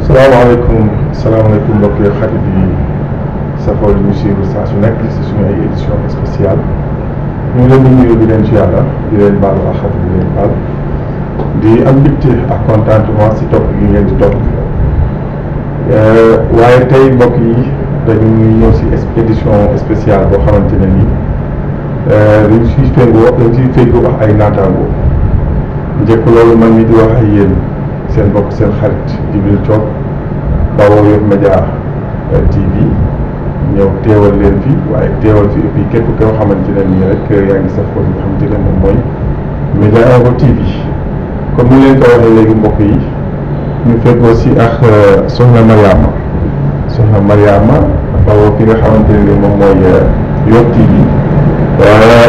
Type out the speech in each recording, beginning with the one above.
salaamaaleykum mbokk yi xarit yi safoo yi ñu suivre saa su nekk si suñu ay édition spéciale ñu ngi leen di nuyu di leen ziara di leen baalu ak xarit di leen baal di am mbégte ak contentement si topp yi ngeen di topp waaye tey mbokk yi dañuy ñëw si édition spéciale boo xamante ne nii dañ siy féngoo wax ay naataangoo njëkk loolu man mi di wax ak yéen seen mbokk seen xarit Djibril Diop Bawoo Yoff Média TV ñëw teewal leen fi waaye teewal fi et puis képp koo xamante ne nii rek yaa ngi safoo li nga xamante ne moom mooy Média Info TV comme ni leen ko waxee léegi mbokk yi ñu fekkoo si ak soxna Mariama bawoo fi nga xamante ne ni moom mooy Yoff TV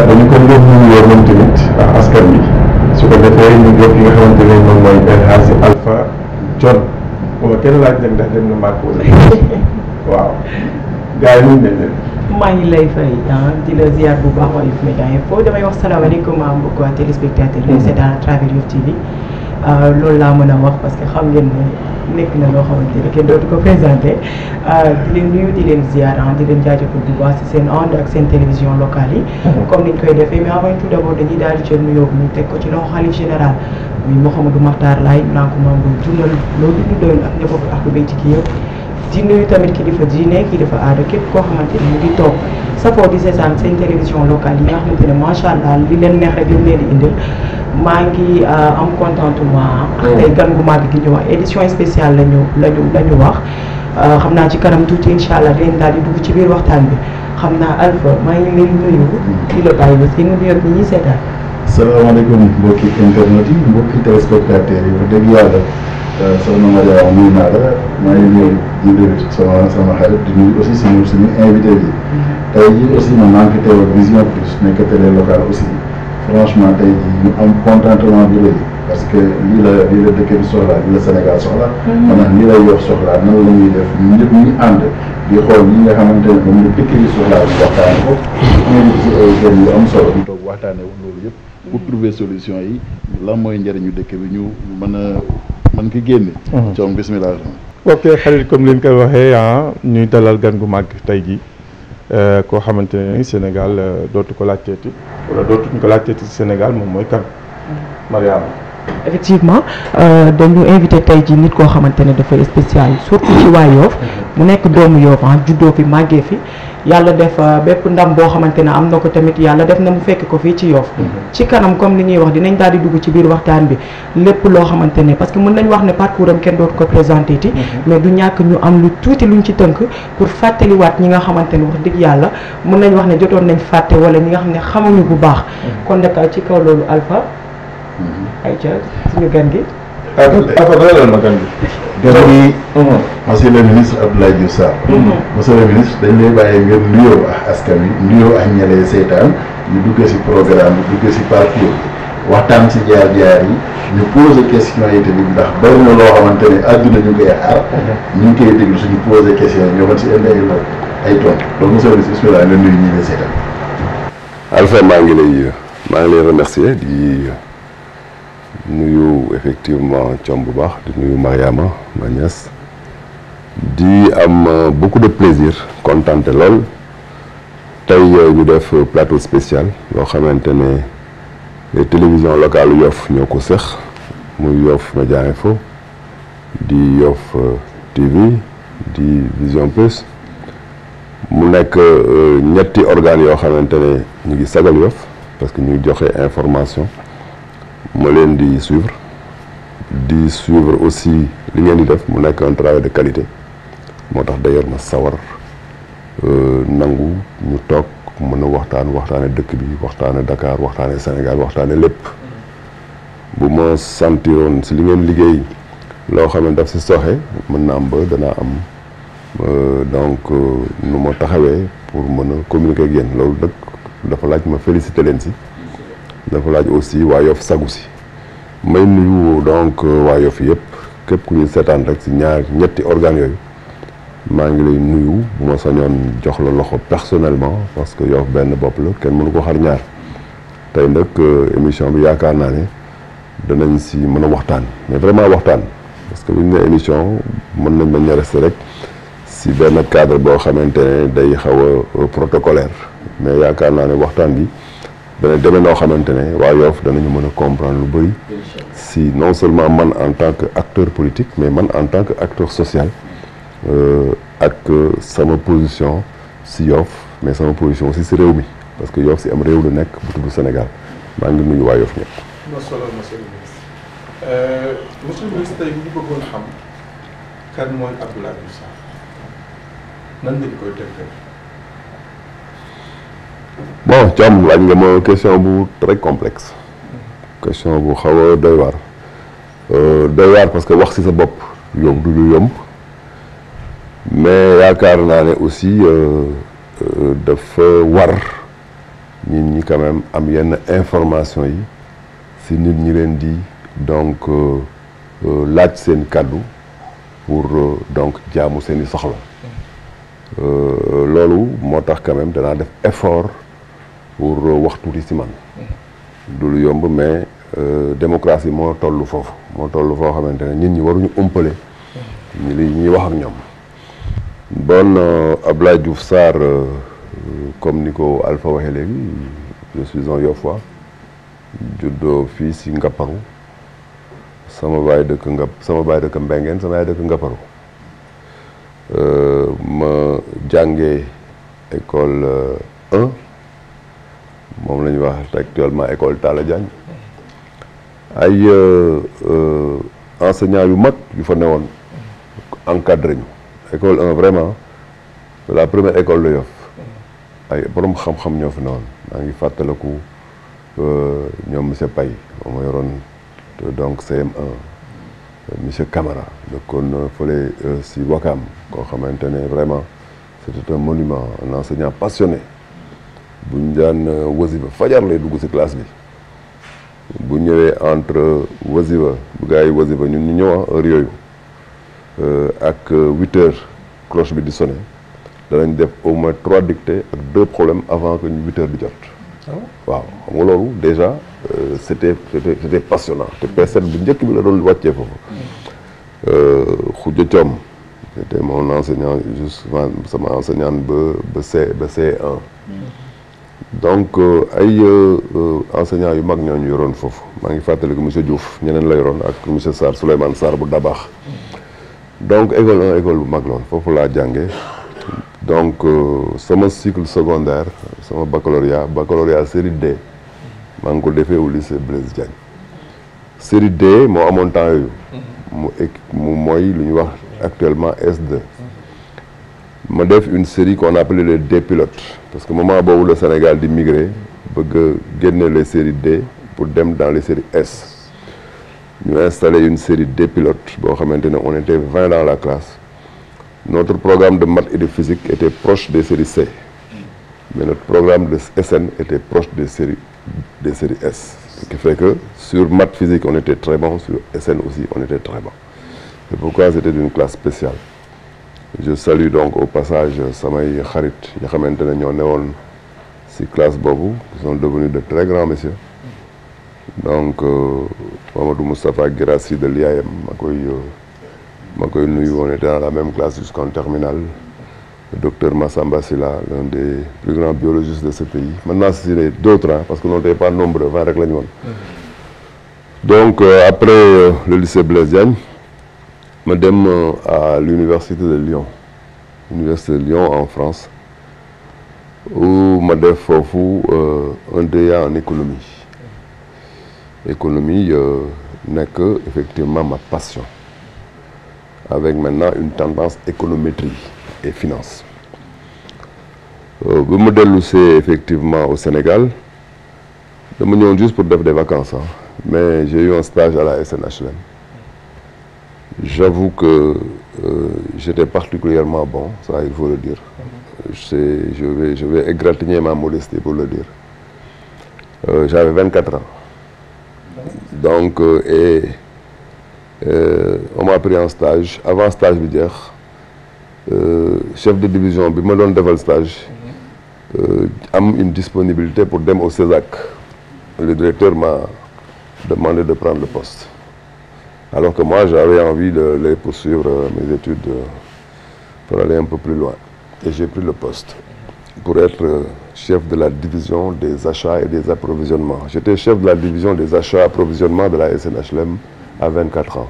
dañu ko jox nuyoo moom tamit ak askan bi su ko defee ñu jox ki nga xamante ne moom mooy El Hadji Alpha John bon kenn laaj nag ndax dem na màgg wala waaw gars yi ñu nañ leen. maa ngi lay fay di la ziar bu baax waa Yoff Média Info damay wax salaamaaleykum mbokki waa téléspectateur yi seetaan à travers Yoff TV loolu laa mën a wax parce que xam ngeen ne nekk na loo xamante ne kenn dootu ko présenté di leen nuyu di leen ziar di leen jaajëfal bu baax si seen ànd ak seen télévision locale yi. comme niñ koy defee mais avant tout d'abord dañuy daal di jël nuyoo bi ñu teg ko ci loxo xalif général muy Mouhamadou Makhtar Laye naa ko maam bu dundal loolu ñu doon ak njabootu ak lu béy ci kii yëpp. di nuyu tamit kilifa diine kilifa aada képp koo xamante ni mu ngi toog safoo di seetaan seen télévision locale yi nga xamante ne macha allah li leen neex rek li mu leen di indil maa ngi am contentement ak ay gan gu màgg gi ñu wax édition spéciale lañu wax xam naa ci kanam tuuti incha allah dinañ daal di dugg ci biir waxtaan bi xam naa Alpha maa ngi leen nuyu di la bàyyi ba si nga nuyoog ñi ñuy seetaan. salaamaaleykum mbokki internet yi mbokki téléspectateurs yi wax dëgg yàlla soxna Mariama nuyu naa la maa ngi nuyu Djibril sama xarit di nuyu aussi suñu invité bi tey jii aussi man maa ngi fi teewal Vision Plus nekk télé locale aussi franchement tey jii ñu am contentement bi rëy parce que lii la dëkk bi soxlaa lii la Sénégal soxla maanaam lii lay Yoff soxlaa nan la ñuy def ñun ñëpp ñu ànd di xool ñi nga xamante ne moom la dëkk bi soxlaa ñu waxtaane ko invité si ay thèmes yu am solo ñu toog waxtaane loolu yëpp pour trouver solution yi lan mooy njëriñu dëkk bi ñu mën ko génne. coom bismillah. ok xarit comme leen koy waxee ñuy dalal gan gu màgg tey jii koo xamante ne Sénégal dootu ko laajteeti wala dootuñ ko laajteeti Sénégal moom mooy kan Mariama. effectivement dañu invité tey ji nit koo xamante ne dafay spécial surtout ci waa Yoff mu nekk doomu Yoff juddoo fi màggee fi yàlla def bépp ndam boo xamante ne am na ko tamit yàlla def na mu fekk ko fii ci Yoff ci kanam comme li ñuy wax dinañ daal di dugg ci biir waxtaan bi lépp loo xamante ne parce que mën nañ wax ne parcours am kenn dootu ko présenté ti mais du ñàkk ñu am lu tuuti luñ ci tënk pour fàttaliwaat ñi nga xamante ne wax dëgg yàlla mën nañ wax ne jotoon nañ fàtte wala ñi nga xam ne xamuñu bu baax kon nag ci kaw loolu Alpha ayca suñu gan gi. ma gan gi. monsieur le ministre Abdoulaye Diouf Sarr. monsieur le ministre dañ lay bàyyi ngeen nuyoo ak askan wi nuyoo ak ñalee seytaan ñu dugg si programme bi dugg si parcours bi waxtaan si jaar-jaar yi ñu posé question yi tamit ndax bari na loo xamante ne àdduna ñu koy xaar. ñu ngi koy déglu suñu posé question yi ñoo mën si indi ay tontu donc monsieur le ministre bismillah nga nuyu ñi lay seytaan. Alpha maa ngi lay remercier di nuyu effectivement Thiam bu baax di nuyu Mariama ma nièce di am beaucoup de plaisir contenté lool tey ñu def plateau spécial yoo xamante ne les télévisions locales Yoff ñoo ko sëx muy Yoff Média Info di Yoff TV di Vision Plus mu nekk ñetti organes yoo xamante ne ñu ngi sagal Yoff parce que ñu ngi joxe information ma leen di suivre aussi li ngeen di def mu nekk un travail de qualité moo tax d'ailleurs ma sawar nangu ñu toog mën a waxtaane dëkk bi waxtaane Dakar waxtaane Sénégal waxtaane lépp bu ma sentiroon si li ngeen liggéey loo xam ne daf si soxe mën na am ba danaa am donc nu ma taxawee pour mën a communiquer ak yéen loolu nag dafa laaj ma féliciter leen si dafa laaj aussi waa Yoff sagu si may nuyu donc waa Yoff yëpp képp ku ñu seetaan rek si ñetti organes yooyu maa ngi lay nuyu bu ma sañoon jox la loxo personnellement parce que Yoff benn bopp la kenn mënu ko xar ñaar tey nag émission bi yaakaar naa ne danañ si mën a waxtaan mais vraiment waxtaan parce que bu ñu nee émission mën nañ bañ a rester rek si benn cadre boo xamante ne day xaw a protocolaire mais yaakaar naa ne waxtaan bi dana demee noo xamante ne waa Yoff danañu mën a comprendre lu bëri si non seulement man en tant que acteur politique mais man en tant que acteur social ak sama position si Yoff mais sama position aussi si réew mi parce que Yoff si am réew lu nekk bu tudd Sénégal maa ngi nuyu waa Yoff ñëpp. monsieur le ministre tey bu ñu bëggoon xam kan mooy Abdoulaye Diouf Sarr nan lañ koy tënkee. bon Thiam laaj nga ma question bu très complexe question bu xaw a doy waar parce que wax ci sa bopp yomb du lu yomb mais yaakaar naa ne aussi dafa war nit ñi quand même am yenn information yi ci nit ñi leen di donc laaj seen kàddu pour donc jaamu seen i soxla loolu moo tax quand même danaa def effort pour wax tuuti ci man du lu yomb mais démocratie moo toll foofu moo toll foo xamante ne nit ñi waruñu umpale ñuy wax ak ñoom bon Abdoulaye Diouf Sarr comme ni ko Alpha waxee léegi je suis un Yoffois juddoo fii ci Ngaparou sama baay dëkk Mbengeen sama yaay dëkk Ngaparou ma jàngee école 1 moom la ñuy wax actuellement école Talla Diagne ay enseignants yu mag yu fa newoon encadré ñu école 1 vraiment la première école de Yoff ay borom xam-xam ñoo fi newoon maa ngi fàttaliku ñoom monsieur Paye moom ma yoroon donc CM1 monsieur Camara dëkkoon fële si Wakam koo xamante ne vraiment c'était un monument un enseignant passionné bu ñu daan wasiba fajar lay dugg si classe bi bu ñëwee entre wasiba bu gars yi wasiba ñun ñu ñëw heure yooyu ak 8 heures cloche bi di sonné danañ def au moins 3 dictées ak 2 problèmes avant que ñu 8 heures di jot. waaw xam nga loolu déjà c'était passionnant te P7 bu njëkk bi la doon wàccee foofu. Khoudia Thiam c'était mon enseignant justement sama enseignante ba C1. donc ay enseignants yu mag ñooñu yoroon foofu maa ngi fàttaliku monsieur Diouf ñeneen la yoroon ak monsieur Sarr Souleymane Sarr bu Dabax donc école 1 école bu mag loon foofu laa jàngee donc sama cycle secondaire sama baccalauréat série D maa ngi ko defee au lycée Blaise Diagne série D moo amoon temps yooyu mu mooy lu ñuy wax actuellement S2 ma def une série qu'on appelait les D pilotes parce que moment boobu le Sénégal di migrer bëgg a génne les séries D pour dem dans les séries S ñu installé une série D pilotes boo xamante ne on était 20 dans la classe notre programme de maths et de physique était proche des séries C mais notre programme de SN était proche des séries S ce qui fait que sur maths physique on était très bon sur SN aussi on était très bon c'est pourquoi c'était une classe spéciale. Je salue donc au passage samay xarit yi xamante ne ñoo newoon ci classe boobu qui sont devenus de très grands messieurs donc Mamadou Moustapha Guirassi de l'IAM ma koy nuyu on était dans la même classe jusqu'en terminale le docteur Massamba Sylla l'un des plus grands biologistes de ce pays maintenant c'est d'autres parce que nous n'étions pas nombreux 20 rek la ñu woon donc après le lycée Blaise Diagne ma dem à l'université de Lyon en France où ma def foofu un DEA en économie nekk effectivement ma passion avec maintenant une tendance économétrie et finance bi ma dellusee effectivement au Sénégal dama ñëwoon juste pour def des vacances mais j'ai eu un stage à la SNHLM. J'avoue que j'étais particulièrement bon, ça il faut le dire. Je vais égratigner ma modestie pour le dire. J'avais 24 ans. Donc, on m'a pris en stage. Avant stage bi jeex chef de division bi ma doon defal stage am une disponibilité pour dem au CESAC. Le directeur m'a demandé de prendre le poste. Alors que moi, j'avais envie de les poursuivre mes études pour aller un peu plus loin. Et j'ai pris le poste pour être chef de la division des achats et des approvisionnements. J'étais chef de la division des achats et approvisionnements de la SNHLM à 24 ans.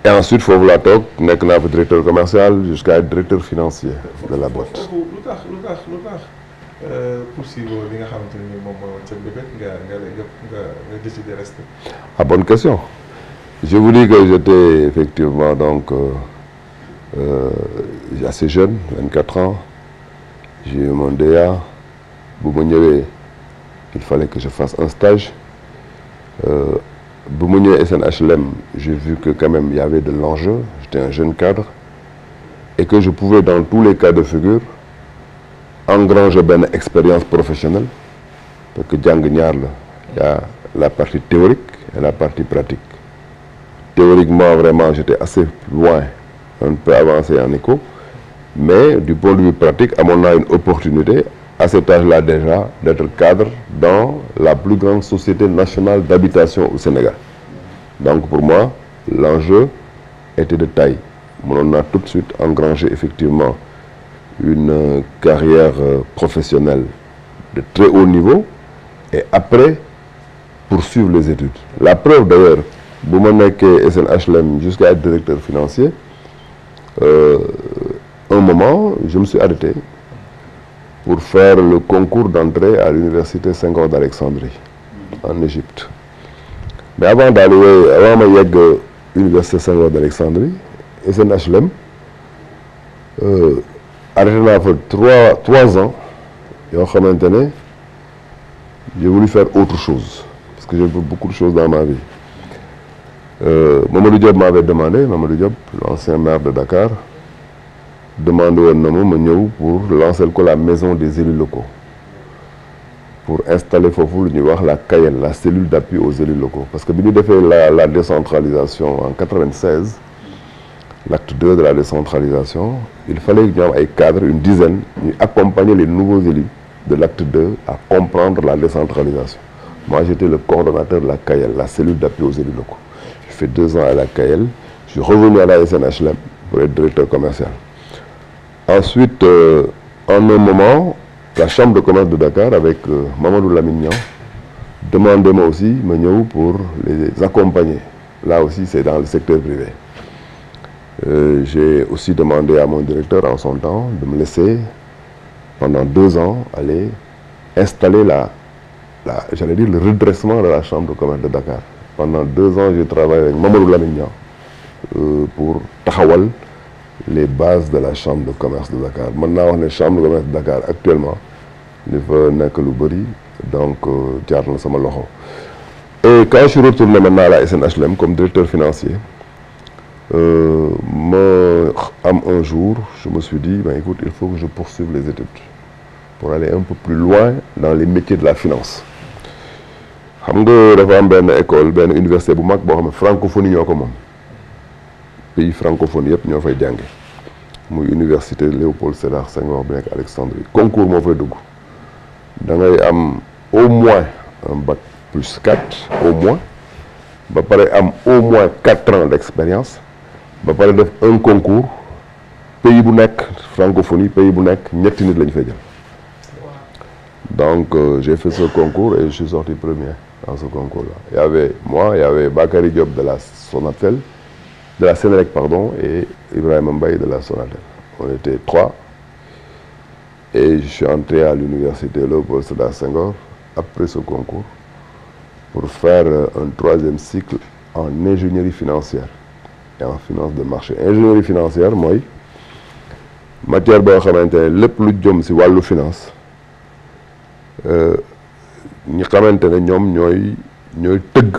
Et ensuite, il faut vouloir talk, nekk naa fa directeur commercial jusqu'à être directeur financier de la boîte. Poursuivre li nga xamante ne moom mooy woon seen bébét nga décider rester. Ah, bonne question. Je vous dis que j'étais effectivement donc assez jeune, 24 ans. J'ai eu mon DEA. Bu ma ñëwee, il fallait que je fasse un stage. Bu ma ñëwee SNHLM, j'ai vu que quand même il y avait de l'enjeu. J'étais un jeune cadre et que je pouvais dans tous les cas de figure engranger une expérience professionnelle parce que jàng ñaar la, il y a la partie théorique et la partie pratique. Théoriquement, vraiment, j'étais assez loin, un peu avancé en éco, mais du point de vue pratique, à mon âge, une opportunité, à cet âge-là déjà, d'être cadre dans la plus grande société nationale d'habitation au Sénégal. Donc pour moi, l'enjeu était de taille. On a tout de suite engrangé effectivement une carrière professionnelle de très haut niveau et après poursuivre les études. La preuve d'ailleurs, bu ma nekkee SNHLM jusqu'à être directeur financier, un moment, je me suis arrêté pour faire le concours d'entrée à l'université Senghor d'Alexandrie, en Égypte. Mais avant ma yegg université Senghor d'Alexandrie, SNHLM, arrêté là pour 3 ans, yoo xamante ne j'ai voulu faire autre chose, parce que j'ai fait beaucoup de choses dans ma vie. Mamadou Diop m'avait demandé, Mamadou Diop, l'ancien maire de Dakar, demandé woon na ma ñëw pour lancer la maison des élus locaux, pour installer foofu lu ñuy wax la CAEL, la cellule d'appui aux élus locaux. Parce que bi ñu defee la décentralisation en 96, l'acte 2 de la décentralisation, il fallait que ñu am ay cadres, une dizaine, ñu accompagner les nouveaux élus de l'acte 2 à comprendre la décentralisation. Moi, j'étais le coordonnateur de la CAEL, la cellule d'appui aux élus locaux. J'ai fait 2 ans à la CAEL, je suis revenu à la SNHLM pour être directeur commercial. Ensuite, en un moment, la chambre de commerce de Dakar avec Mamadou Lamine Niang demandait moi aussi ma ñëw pour les accompagner. Là aussi, c'est dans le secteur privé. J'ai aussi demandé à mon directeur en son temps de me laisser pendant 2 ans aller installer j'allais dire le redressement de la chambre de commerce de Dakar. Pendant 2 ans, j'ai travaillé avec Mamadou Lamine Niang pour taxawal les bases de la chambre de commerce de Dakar. Maintenant, on est chambre de commerce de Dakar actuellement. Il faut nekk lu bari, donc jaar na sama loxo. Et quand je suis retourné maintenant à la SNHLM comme directeur financier, un jour, je me suis dit, ben, écoute, il faut que je poursuive les études pour aller un peu plus loin dans les métiers de la finance. Xam nga dafa am benn école, benn université bu mag boo xam ne francophonie ñoo ko moom. Pays francophone yëpp ñoo fay jànge. Muy université Léopold Sédar Senghor bi nekk Alexandrie. Concours moo fay dugg. Da ngay am au moins un bac plus 4, au moins. Ba pare am au moins 4 ans d'expérience. Ba pare def un concours. Pays bu nekk francophonie, pays bu nekk ñetti nit lañu fay jël. Donc j'ai fait ce concours et je suis sorti premier dans ce concours-là. Il y avait moi, il y avait Bakary Diop de la Sonatel, de la Sénélec pardon, et Ibrahima Mbaye de la Sonatel. On était 3 et je suis entré à l'université Léopold Sédar Senghor après ce concours pour faire un 3e cycle en ingénierie financière et en finance de marché. Ingénierie financière mooy matière boo xamante ne lépp lu jëm ci wàllu finance ñi xamante ne ñoom ñooy tëgg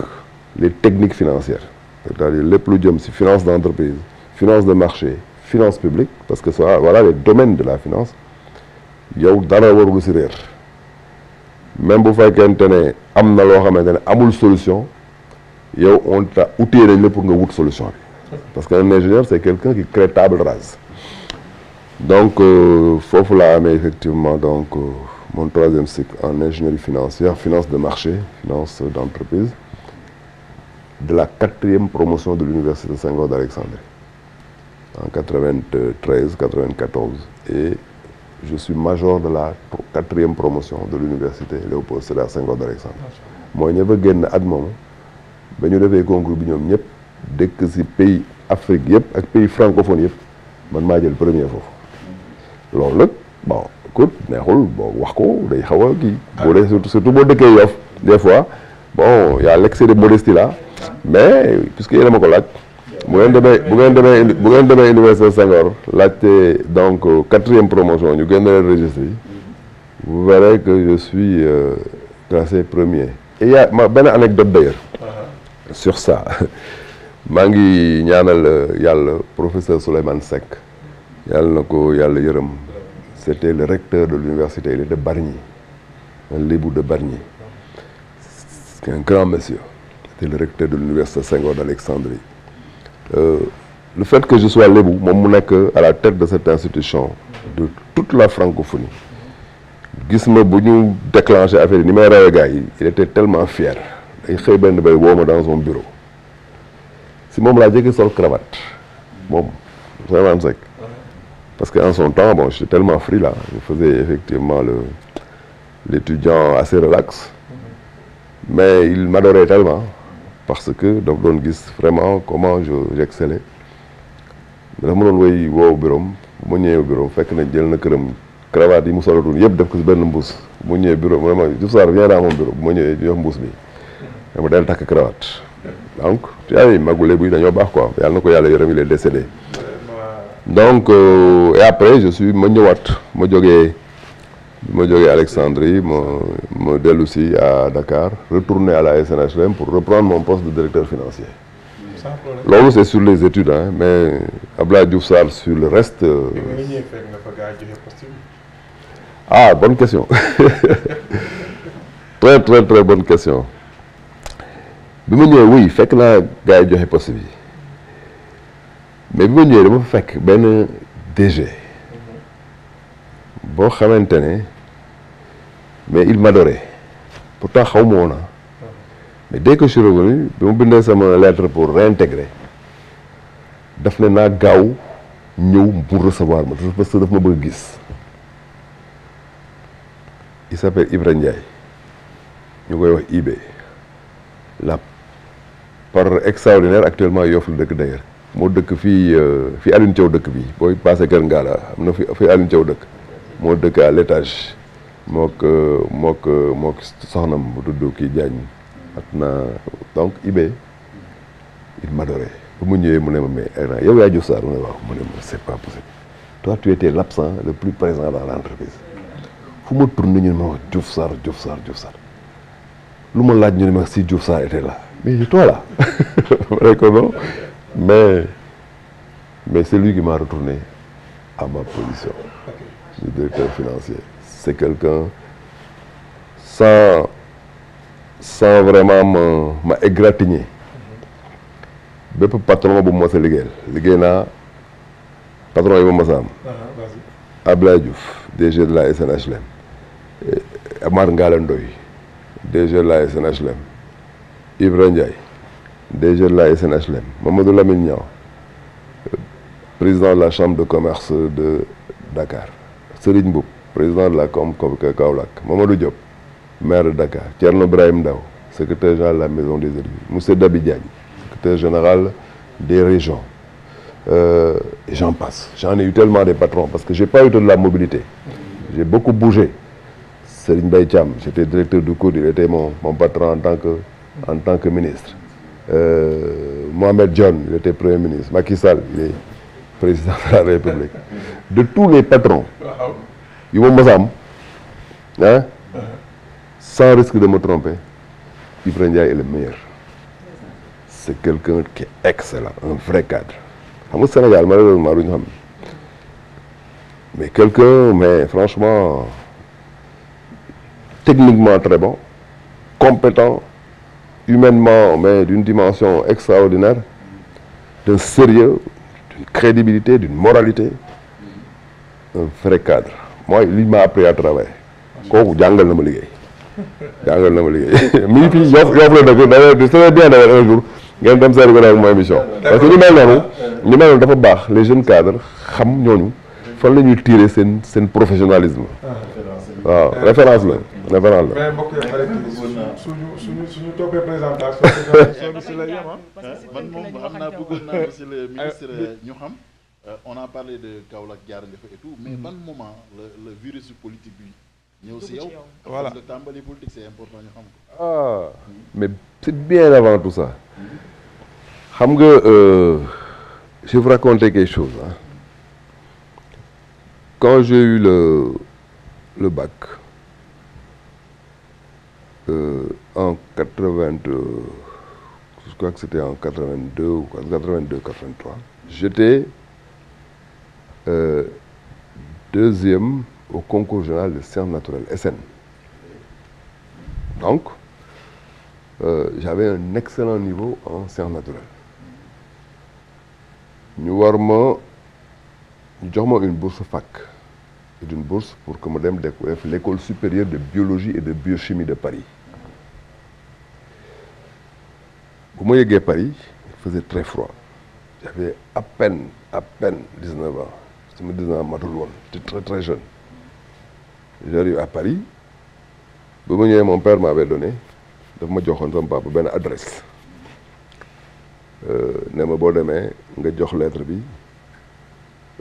les techniques financières, c'est-à-dire lépp lu jëm ci finance d'entreprise, finance de marché, finance publique, parce que ça, voilà les domaines de la finance. Yow dara warul ci réer, même bu fekkente ne am na loo xamante ne amul solution, yow on t'a outillé nañ la pour nga wut solution bi, parce qu'un ingénieur c'est quelqu'un qui crée table rase. Donc foofu laa amee effectivement donc mon 3e cycle en ingénierie financière, finance de marché, finance d'entreprise. de la 4e promotion de l'université Senghor d'Alexandrie en 93, 94 et je suis major de la 4e promotion de l'université Léopold Sédar Senghor d'Alexandrie. mooy ña fa génn at moomu ba ñu defee concours bi ñoom ñëpp dëkk ci pays Afrique yëpp ak pays francophone yëpp man maa jël premier foofu loolu nag bon écoute neexul boo wax ko day xaw a kii boo dee surtout boo dëkkee Yoff des fois bon y a l'excès de modestie là mais puisque yéen a ma ko laaj bu ngeen demee université Senghor laajte donc 4e promotion ñu génn leen registre yi vous verrez que je suis classé premier et y a benn anecdote d'ailleurs sur ça maa ngi ñaanal yàlla professeur Souleymane Seck yàlla na ko yàlla yërëm c'était le recteur de l'université il est de Bargny un lébu de Bargny c'est un grand monsieur c'était le recteur de l'université Senghor d'Alexandrie le fait que je sois lébu moom mu nekk à la tête de cette institution de toute la francophonie gis ma bu ñu déclenché affaire yi ni may rawee gars yi il était tellement fier day xëy benn bay woo ma dans son bureau si moom laa jëkk sol cravate moom Souleymane Seck parce que en son temps bon j'étais tellement free là je faisais effectivement l'étudiant assez relax mais il m'adorait tellement parce que daf doon gis vraiment comment j'excellais dafa ma doon woy woowu bureau bu ma ñëwee bureau fekk na jël na këram cravate yi mu solatoon yëpp def ko si benn mbuus bu ma ñëwee bureau vraiment Diouf Sarr viens dans mon bureau bu ma ñëwee jox mbuus bi dama del takk cravate donc tu vois magu lébu yi dañoo baax quoi yàlla na ko yàlla yërëm il est décédé donc et après ma ñëwaat ma jógee Alexandrie ma dellu si à Dakar retourner à la SNHLM pour reprendre mon poste de directeur financier loolu c'est sur les études hein mais Abdoulaye Diouf Sarr sur le reste ah bonne question très très très bonne question bi ma ñëwee oui fekk naa gars yi joxe poste bi mais bi ma ñëwee dama fekk benn DG boo xamante ne mais il m'adorait pourtant xaw ma woon mais dès que je suis revenu bi ma bindee sama lettre pour réintégrer daf ne naa gaaw ñëw pour recevoir ma parce que daf ma bëgg gis il s'appelle Ibra Ndiaye ñu koy wax IB la par extraordinaire actuellement Yoff la dëkk d'ailleurs moo dëkk fii Alioune Thiaw dëkk bi booy passé Kër Ngala am na fi Alioune Thiaw dëkk moo dëkk à l'étage mook soxnam bu tudd kii Diagne at na donc IB il m'adorait bu mu ñëwee mu ne ma mais yow yaa Diouf Sarr mu ne waaw mu ne ma c'est pas possible toi tu étais l'absent le plus présent dans l'entreprise fu ma tourné ñu ne ma wax Diouf Sarr lu ma laaj ñu ne ma si Diouf Sarr était là mais toi là non mais c'est lui qui m'a retourné à ma position de directeur financier c'est quelqu'un sans vraiment ma égratigner bépp patron bu ma mos a liggéey naa patron yi ma mos a am Ablaye Diouf DG de la SNHLM Amar Ngala Ndoye DG de la SNHLM Ibra Ndiaye DG de la SNHLM Mamadou Lamine Niang président de la chambre de commerce de Dakar Serigne Mboup président de la Kaolack Mamadou Diop maire de Dakar Thierno Brahim Ndao secrétaire général de la maison des élus Moussa Dabi Diagne secrétaire général des régions et j'en passe j'en ai eu tellement des patrons parce que j'ai pas eu de la mobilité j'ai beaucoup bougé Serigne Mbaye Thiam j'étais directeur du COUD il était mon patron en tant que ministre Mohamed Dionne il était premier ministre Macky Sall il est président de la République de tous les patrons yu ma mos a am hein sans risque de me tromper Ibra Ndiaye est le meilleur c'est quelqu'un qui est excellent un vrai cadre xam nga Sénégal malheureusement duñu xam mais quelqu'un mais franchement techniquement très bon compétent humainement mais d'une dimension extraordinaire d'un sérieux d'une crédibilité d'une moralité un vrai cadre moi il m'a appris à travailler kooku jàngal na ma liggéey mi ngi fii Yoff la dëkk d'ailleurs c'est bien d'ailleurs un jour ngeen dem seeti ko rek mooy émission. parce que ñu mel noonu dafa baax les jeunes cadres xam ñooñu fan la ñuy tirer seen professionnalisme. waaw référence la. mais mbokk yi xarit suñu toppee présentation si la yem man moom xam naa bëggoon naa monsieur le ministre ñu xam on a parlé de Kaolack jaar nga fa et tout mais ban moment le virus politique bi ñëw si yow. voilà parce que tàmbali politique c'est important ñu xam ko. ah mais c'est bien avant tout ça. xam nga je vais vous raconter quelque chose hein. Quand j'ai eu le bac en 82, je crois que c'était en 82 ou 83, j'étais deuxième au concours général de sciences naturelles, SN. Donc, j'avais un excellent niveau en sciences naturelles. Ñu jox ma une bourse fac. C'est une bourse pour que je découvre l'école supérieure de biologie et de biochimie de Paris. Quand je suis à Paris, il faisait très froid. J'avais à peine 19 ans. Je me disais j'étais très très jeune. J'arrive à Paris. Mon père m'avait donné une adresse. Ne ma boo demee nga jox lettre bi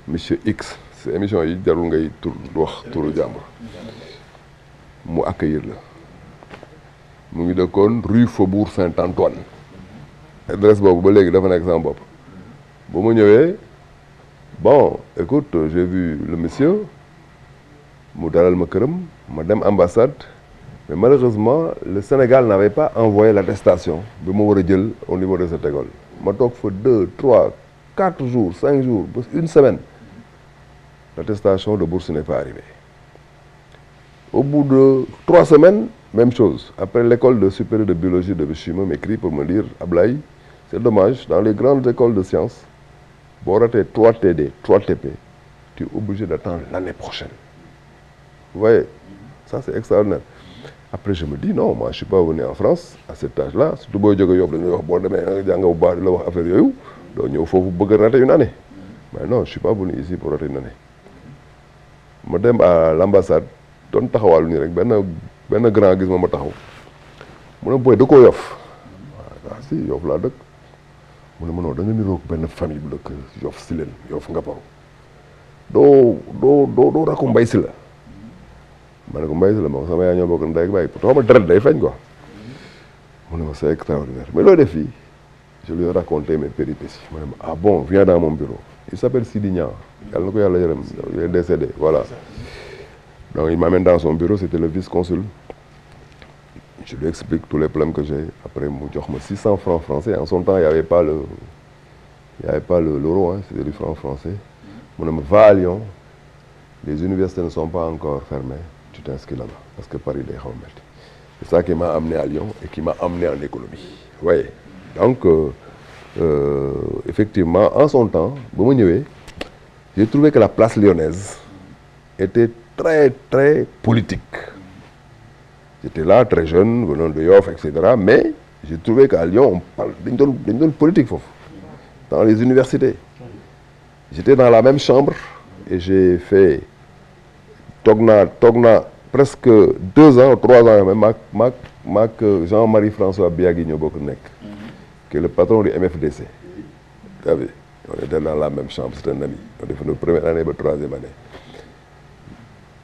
monsieur X. C'est émission yi jarul ngay wax turu jàmbur mu accueillir la mu ngi dëkkoon rue Faubourg Saint-Antoine adresse boobu ba léegi dafa nekk sama bopp ba mu ñëwee bon écoute j'ai vu le monsieur mu dalal ma këram ma dem ambassade mais malheureusement le Sénégal n'avait pas envoyé l'attestation bi ma war a jël au niveau de cette école ma toog fa 2, 3, 4 jours 5 jours une semaine. L'attestation de bourse n'est pas arrivée. Au bout de 3 semaines, même chose. Après l'école de supérieure de biologie de biochimie m'écrit pour me dire Ablaye, c'est dommage, dans les grandes écoles de sciences, pour rater 3 TD, 3 TP, tu es obligé d'attendre l'année prochaine. Vous voyez, ça c'est extraordinaire. Après je me dis non, moi je ne suis pas venu en France à cet âge-là. Surtout si je suis venu il faut rater une année. Mais non, je ne suis pas venu ici pour rater une année. Je suis à l'ambassade, je suis venu avec un grand gis ma taxaw. Je suis venu à Yoff. Ah si, Yoff laa dëkk. Je suis venu da nga niroog benn famille bu dëkk Yoff si leen, Yoff nga paru. doo rakku Mbay Si la. Ma ne ko Mbay Si la moom sama yaay ñoo bokk ndey ak baay pourtant ma deret day feeñ quoi. Mu ne ma c'est extraordinaire. Mais looy def fii? Je lui ai raconté mes péripéties. Je me dis, ah bon, viens dans mon bureau. Il s'appelle Sidi Niang. Il est décédé, voilà. Donc il m'amène dans son bureau, c'était le vice-consul. Je lui explique tous les problèmes que j'ai. Après, il m'a 600 francs français. En son temps, il n'y avait pas l'euro, hein, c'était du franc français. Je me dis, va à Lyon. Les universités ne sont pas encore fermées. Tu t'inscris là-bas. Parce que Paris est en merde. C'est ça qui m'a amené à Lyon et qui m'a amené en économie. Vous voyez? Donc, effectivement, en son temps, j'ai trouvé que la place lyonnaise était très, très politique. J'étais là, très jeune, venant de Yoff, etc. Mais j'ai trouvé qu'à Lyon, on parle d'une politique, dans les universités. J'étais dans la même chambre et j'ai fait Togna, presque 2 ans, 3 ans, Mac Jean-Marie François Biagui Boknek, qui est le patron du MFDC. Vous savez, on était dans la même chambre, c'est un ami. On a fait notre première année et notre 3e année.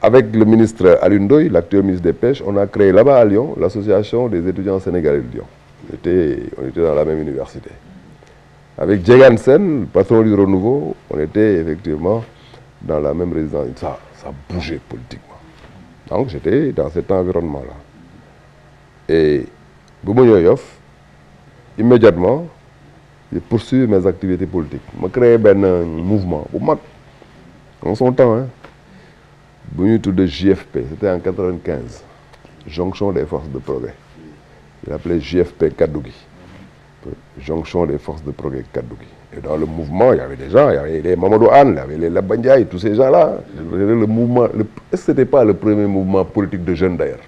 Avec le ministre Alioune Ndoye, l'actuel ministre des Pêches, on a créé là-bas à Lyon l'association des étudiants sénégalais de Lyon. On était dans la même université. Avec Djegan Sen, le patron du Renouveau, on était effectivement dans la même résidence. Ça bougeait politiquement. Donc j'étais dans cet environnement-là. Et Boumouyo Yoff, immédiatement, j'ai poursuivi mes activités politiques. Je créé un mouvement. En son temps, hein, de JFP, c'était en 95, Jonction des forces de progrès. Il appelait JFP Kadougi, Jonction des forces de progrès Kadougi. Et dans le mouvement, il y avait des gens, il y avait les Mamadou Anne, il y avait les Labandia et tous ces gens-là. Le mouvement, est-ce que ce n'était pas le premier mouvement politique de jeunes d'ailleurs?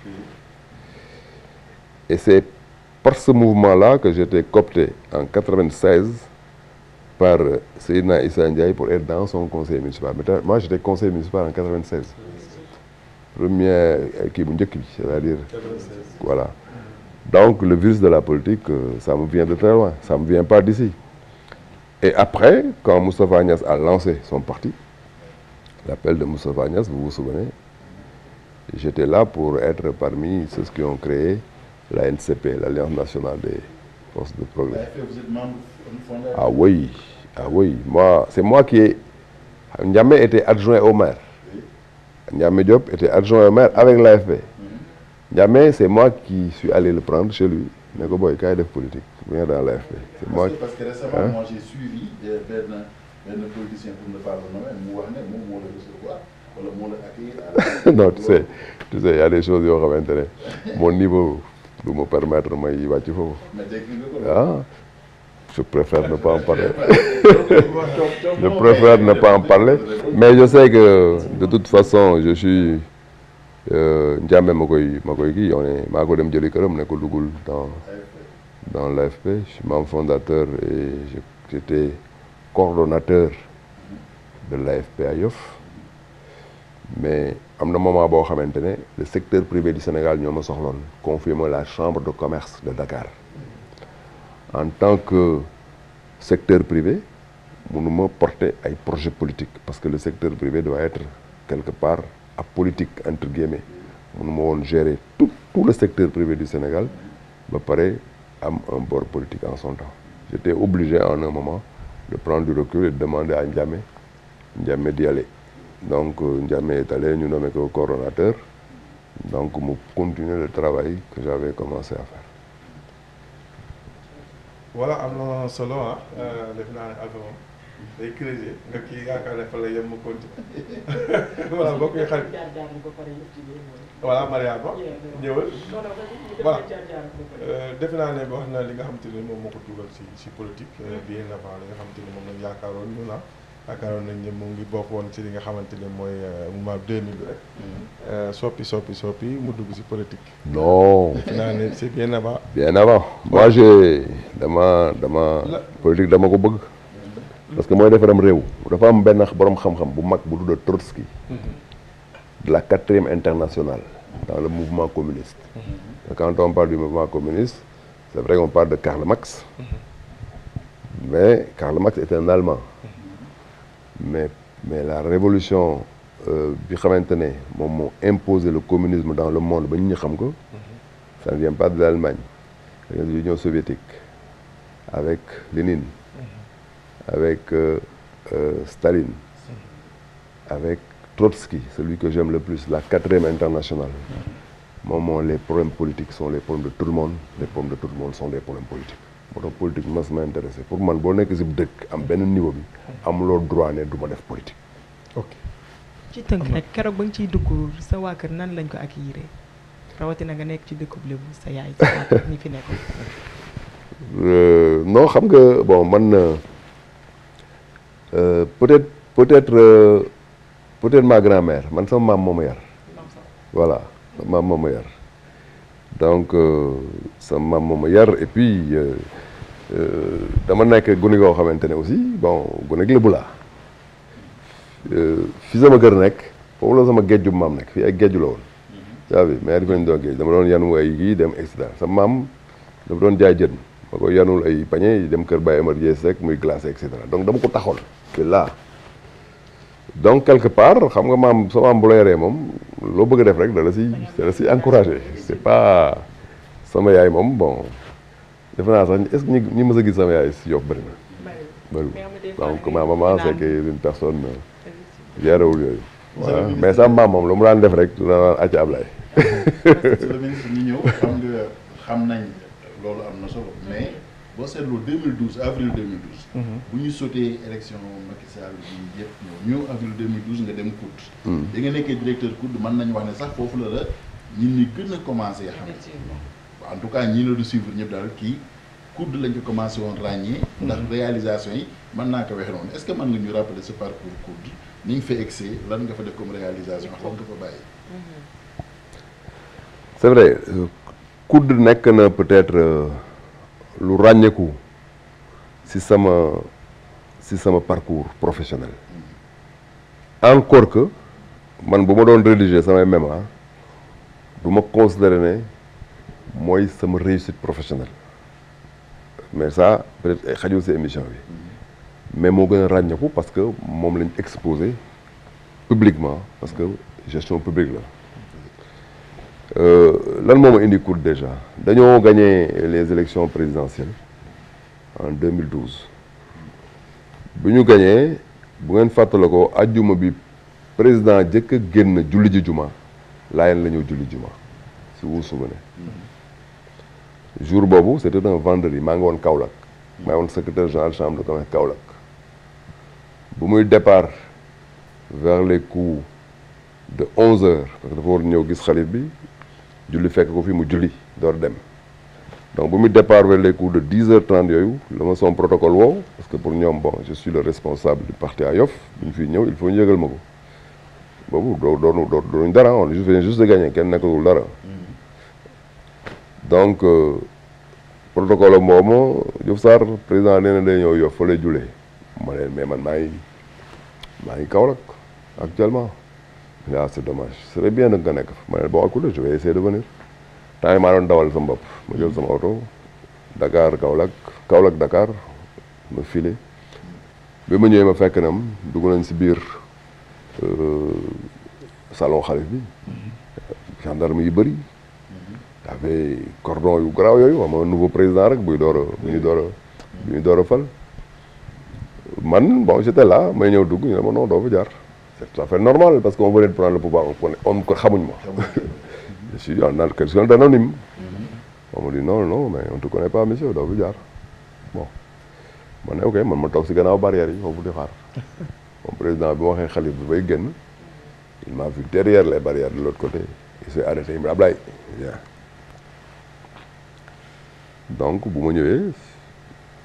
Et c'est par ce mouvement-là que j'étais coopté en 96 par Seydina Issa Ndiaye pour être dans son conseil municipal. Mais moi, j'étais conseiller municipal en 96. Première équipe, c'est-à-dire, voilà. Donc, le virus de la politique, ça me vient de très loin. Ça ne me vient pas d'ici. Et après, quand Moustapha Agnès a lancé son parti, l'appel de Moustapha Agnès, vous vous souvenez, j'étais là pour être parmi ceux qui ont créé la NCP, l'Alliance nationale des forces de progrès. Vous êtes membre fondateur? Ah oui, c'est moi qui ai... Ndiamé était adjoint au maire. Ndiamé Diop était adjoint au maire avec l'AFP. Ndiamé, c'est moi qui suis allé le prendre chez lui. Mais que boy, quand il est politique, viens dans l'AFP. C'est moi. Parce que récemment, moi j'ai suivi un politicien pour ne pas le nommer, moi le recevoir, wala moi le accueillir. Non, tu sais, il y a des choses qui ont intérêt. Mon niveau de me permettre de me ah, je préfère ne pas en parler. Je préfère ne pas en parler. Mais je sais que de toute façon, je suis Ndiamé Makoy Ki, on est Makodem Djelikaram, on est dans l'AFP. Je suis membre fondateur et j'étais coordonnateur de l'AFP à Yoff. Mais à un moment donné, le secteur privé du Sénégal nous a confirmé la chambre de commerce de Dakar. En tant que secteur privé, nous devons porter un projet politique parce que le secteur privé doit être quelque part apolitique, entre guillemets. Nous devons gérer tout le secteur privé du Sénégal, mais pareil, à un bord politique en son temps. J'étais obligé en un moment de prendre du recul et de demander à Ndiamé d'y aller. Donc Ndiamé est allé, nous nommé comme coordonnateur. Donc nous continuons le travail que j'avais commencé à faire. Voilà, am na solo ah def naa ne Alpha moom day creuser nga kii yaakaar ne fa la yem mu continuer voilà boo koy xarit voilà Mariama ñëwal voilà defe naa ne wax na li nga xamante ne moom moo ko dugal ci politique bien avant li nga xamante ne moom lañ yaakaaroon ñu yaakaaroon nañ ne mu ngi bokk woon ci li nga xamante ne mooy mouvement 2000 bi rek soppi mu dugg ci politique. Non. defe naa ne c'est bien avant. Bien avant. Moi dama politique dama ko bëgg. parce que mooy defaram réew. dafa am benn borom xam-xam bu mag bu tudd Trotsky. de la 4e internationale. dans le mouvement communiste. Et quand on parle du mouvement communiste, c'est vrai qu'on parle de Karl Marx. Mais Karl Marx est un Allemand. Mais la révolution bi xamante ne moom moo imposé le communisme dans le monde ba ñu xam ko ça ne vient pas de l'Allemagne, ça vient de l'Union soviétique avec Lénine, avec Staline, avec Trotsky, celui que j'aime le plus, la 4e internationale. Les problèmes politiques sont les problèmes de tout le monde, les problèmes de tout le monde sont des problèmes politiques. La politique mas ma intéressé pour man boo nekk si dëkk am benn niveau bi amuloo droit ne du ma def politique. ok ci tënk rek keroog ba nga ciy dugg sa waa kër nan lañ ko accueillir rawatina nga nekk ci dëkkub Lebu sa yaay sa waa kër ñi fi nekkoon. non xam nga bon man peut-être ma grand-mère man sama maam moo ma yar. voilà sama maam moo ma yar donc sama maam moo ma yar et puis dama nekk gune goo xamante ne aussi bon gune gi Lebu laa fi sama kër nekk foofu la sama géejju maam nekk fii ay géejju la woon. yaa bi mais dafa ñu doon géej dama doon yanu ay kii dem et cetera sama maam dafa doon jaay jën ma ko yanul ay pañe yi dem kër Baye Amar Diès rek muy glacé et cetera donc dama ko taxoon te là donc quelque part xam nga maam sa maam bu la yaree moom loo bëgg a def rek da la si encouragé c'est pas sama yaay moom bon defe naa sax est-ce que ñi mës a gis sama yaay si Yoff bëri na bëriwul donc ma maman c'est que une personne yarewul yooyu voilà mais sa maam moom lu mu daan def rek du daan acca Ablaye. monsieur le ministre ñu ñëw xam nañ loolu am na solo mais boo seetloo 2012 avril 2012. bu ñu sotee élection Macky Sall bi yëpp ñëw avril 2012 nga dem COUD. da nga nekkee directeur COUD mën nañu wax ne sax foofu la ñun ñi gën a commencé xam. en tout cas ñii la du suivre ñëpp daal kii COUD lañ ko commencé woon ràññee. ndax réalisation yi mën naa ko waxee noonu est-ce que mën nga ñu rappeler ce parcours COUD ni nga fa egsee lan nga fa def comme réalisation ak lan nga fa bàyyi. c'est vrai COUD nekk na peut-être lu ràññeeku ci sama parcours professionnel. Encore que man bu ma doon rédiger samay mémoire du ma considérer ne mooy sama réussite professionnelle mais ça peut-être xajul ci émission bi mais moo gën a ràññeeku parce que moom lañ exposé publiquement parce que gestion publique la. lan moo ma indi COUD déjà dañoo gagné les élections présidentielles en 2012 bu ñu gagné bu ngeen fàttale ko ajjuma bi président jëkk a génn julli ji juma Laayeen la ñëw julli juma si vous vous souvenez jour boobu c'était un vendredi maa ngi woon Kaolack maa ngi woon secrétaire général chambre de commerce Kaolack bu muy départ vers les coups de 11 heures parce que dafa war ñëw gis xalif bi julli fekk ko fi mu julli door dem donc bu muy départ vers les coups de 10h30 yooyu la ma son protocole woow parce que pour ñoom bon je suis le responsable du parti à Yoff bu ñu fiy ñëw il faut ñu yëgal ma ko boobu doonuñ dara on vient juste de gagner kenn nekkatul dara donc protocole am boobu ma Diouf Sarr président nee na day ñëw Yoff fa lay jullee ma leen mais man maa ngi Kaolack actuellement ah c'est dommage ce serait bien nag nga nekk fa ma ne bon écoute je vais essayer de venir temps yi maa doon dawal sama bopp ma jël sama oto Dakar Kaolack Dakar ma filé bi ma ñëwee ma fekk nam dugg nañ si biir salon xalif bi gendarme yu bëri y avait cordon yu garaaw yooyu xam nga nouveau président rek bu ñu door a fal man bon j'étais là may ñëw dugg ñu ne ma non doo fa jaar c'est tout à fait normal parce qu'on venait de prendre le pouvoir on ko xamuñ ma je suis en quelqu'un d'anonyme on me dit non mais on te connaît pas monsieur doo fi jaar bon ma ne ok man ma toog si gannaaw barrière yi foofu di xaar moom président bi ma waxee xalif bi bay génn il m'a vu derrière les barrières de l'autre côté il s'est arrêté il me dit Ablaye viens donc bu ma ñëwee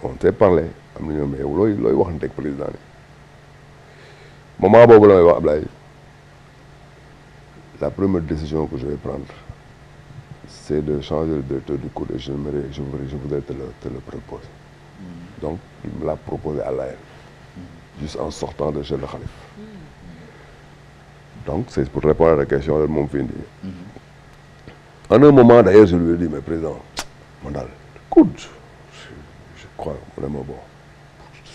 on s'est parlé am na ñoo mais yow looy waxanteeg président ni moment boobu la may wax Ablaye la première décision que je vais prendre c'est de changer le directeur du COUD et je voudrais te le proposer donc il me l'a proposé à Laayeen juste en sortant de chez le khalife donc c'est pour répondre à la question de moom fi indi en un moment d'ailleurs je lui ai dit mais président man daal COUD je crois vraiment bon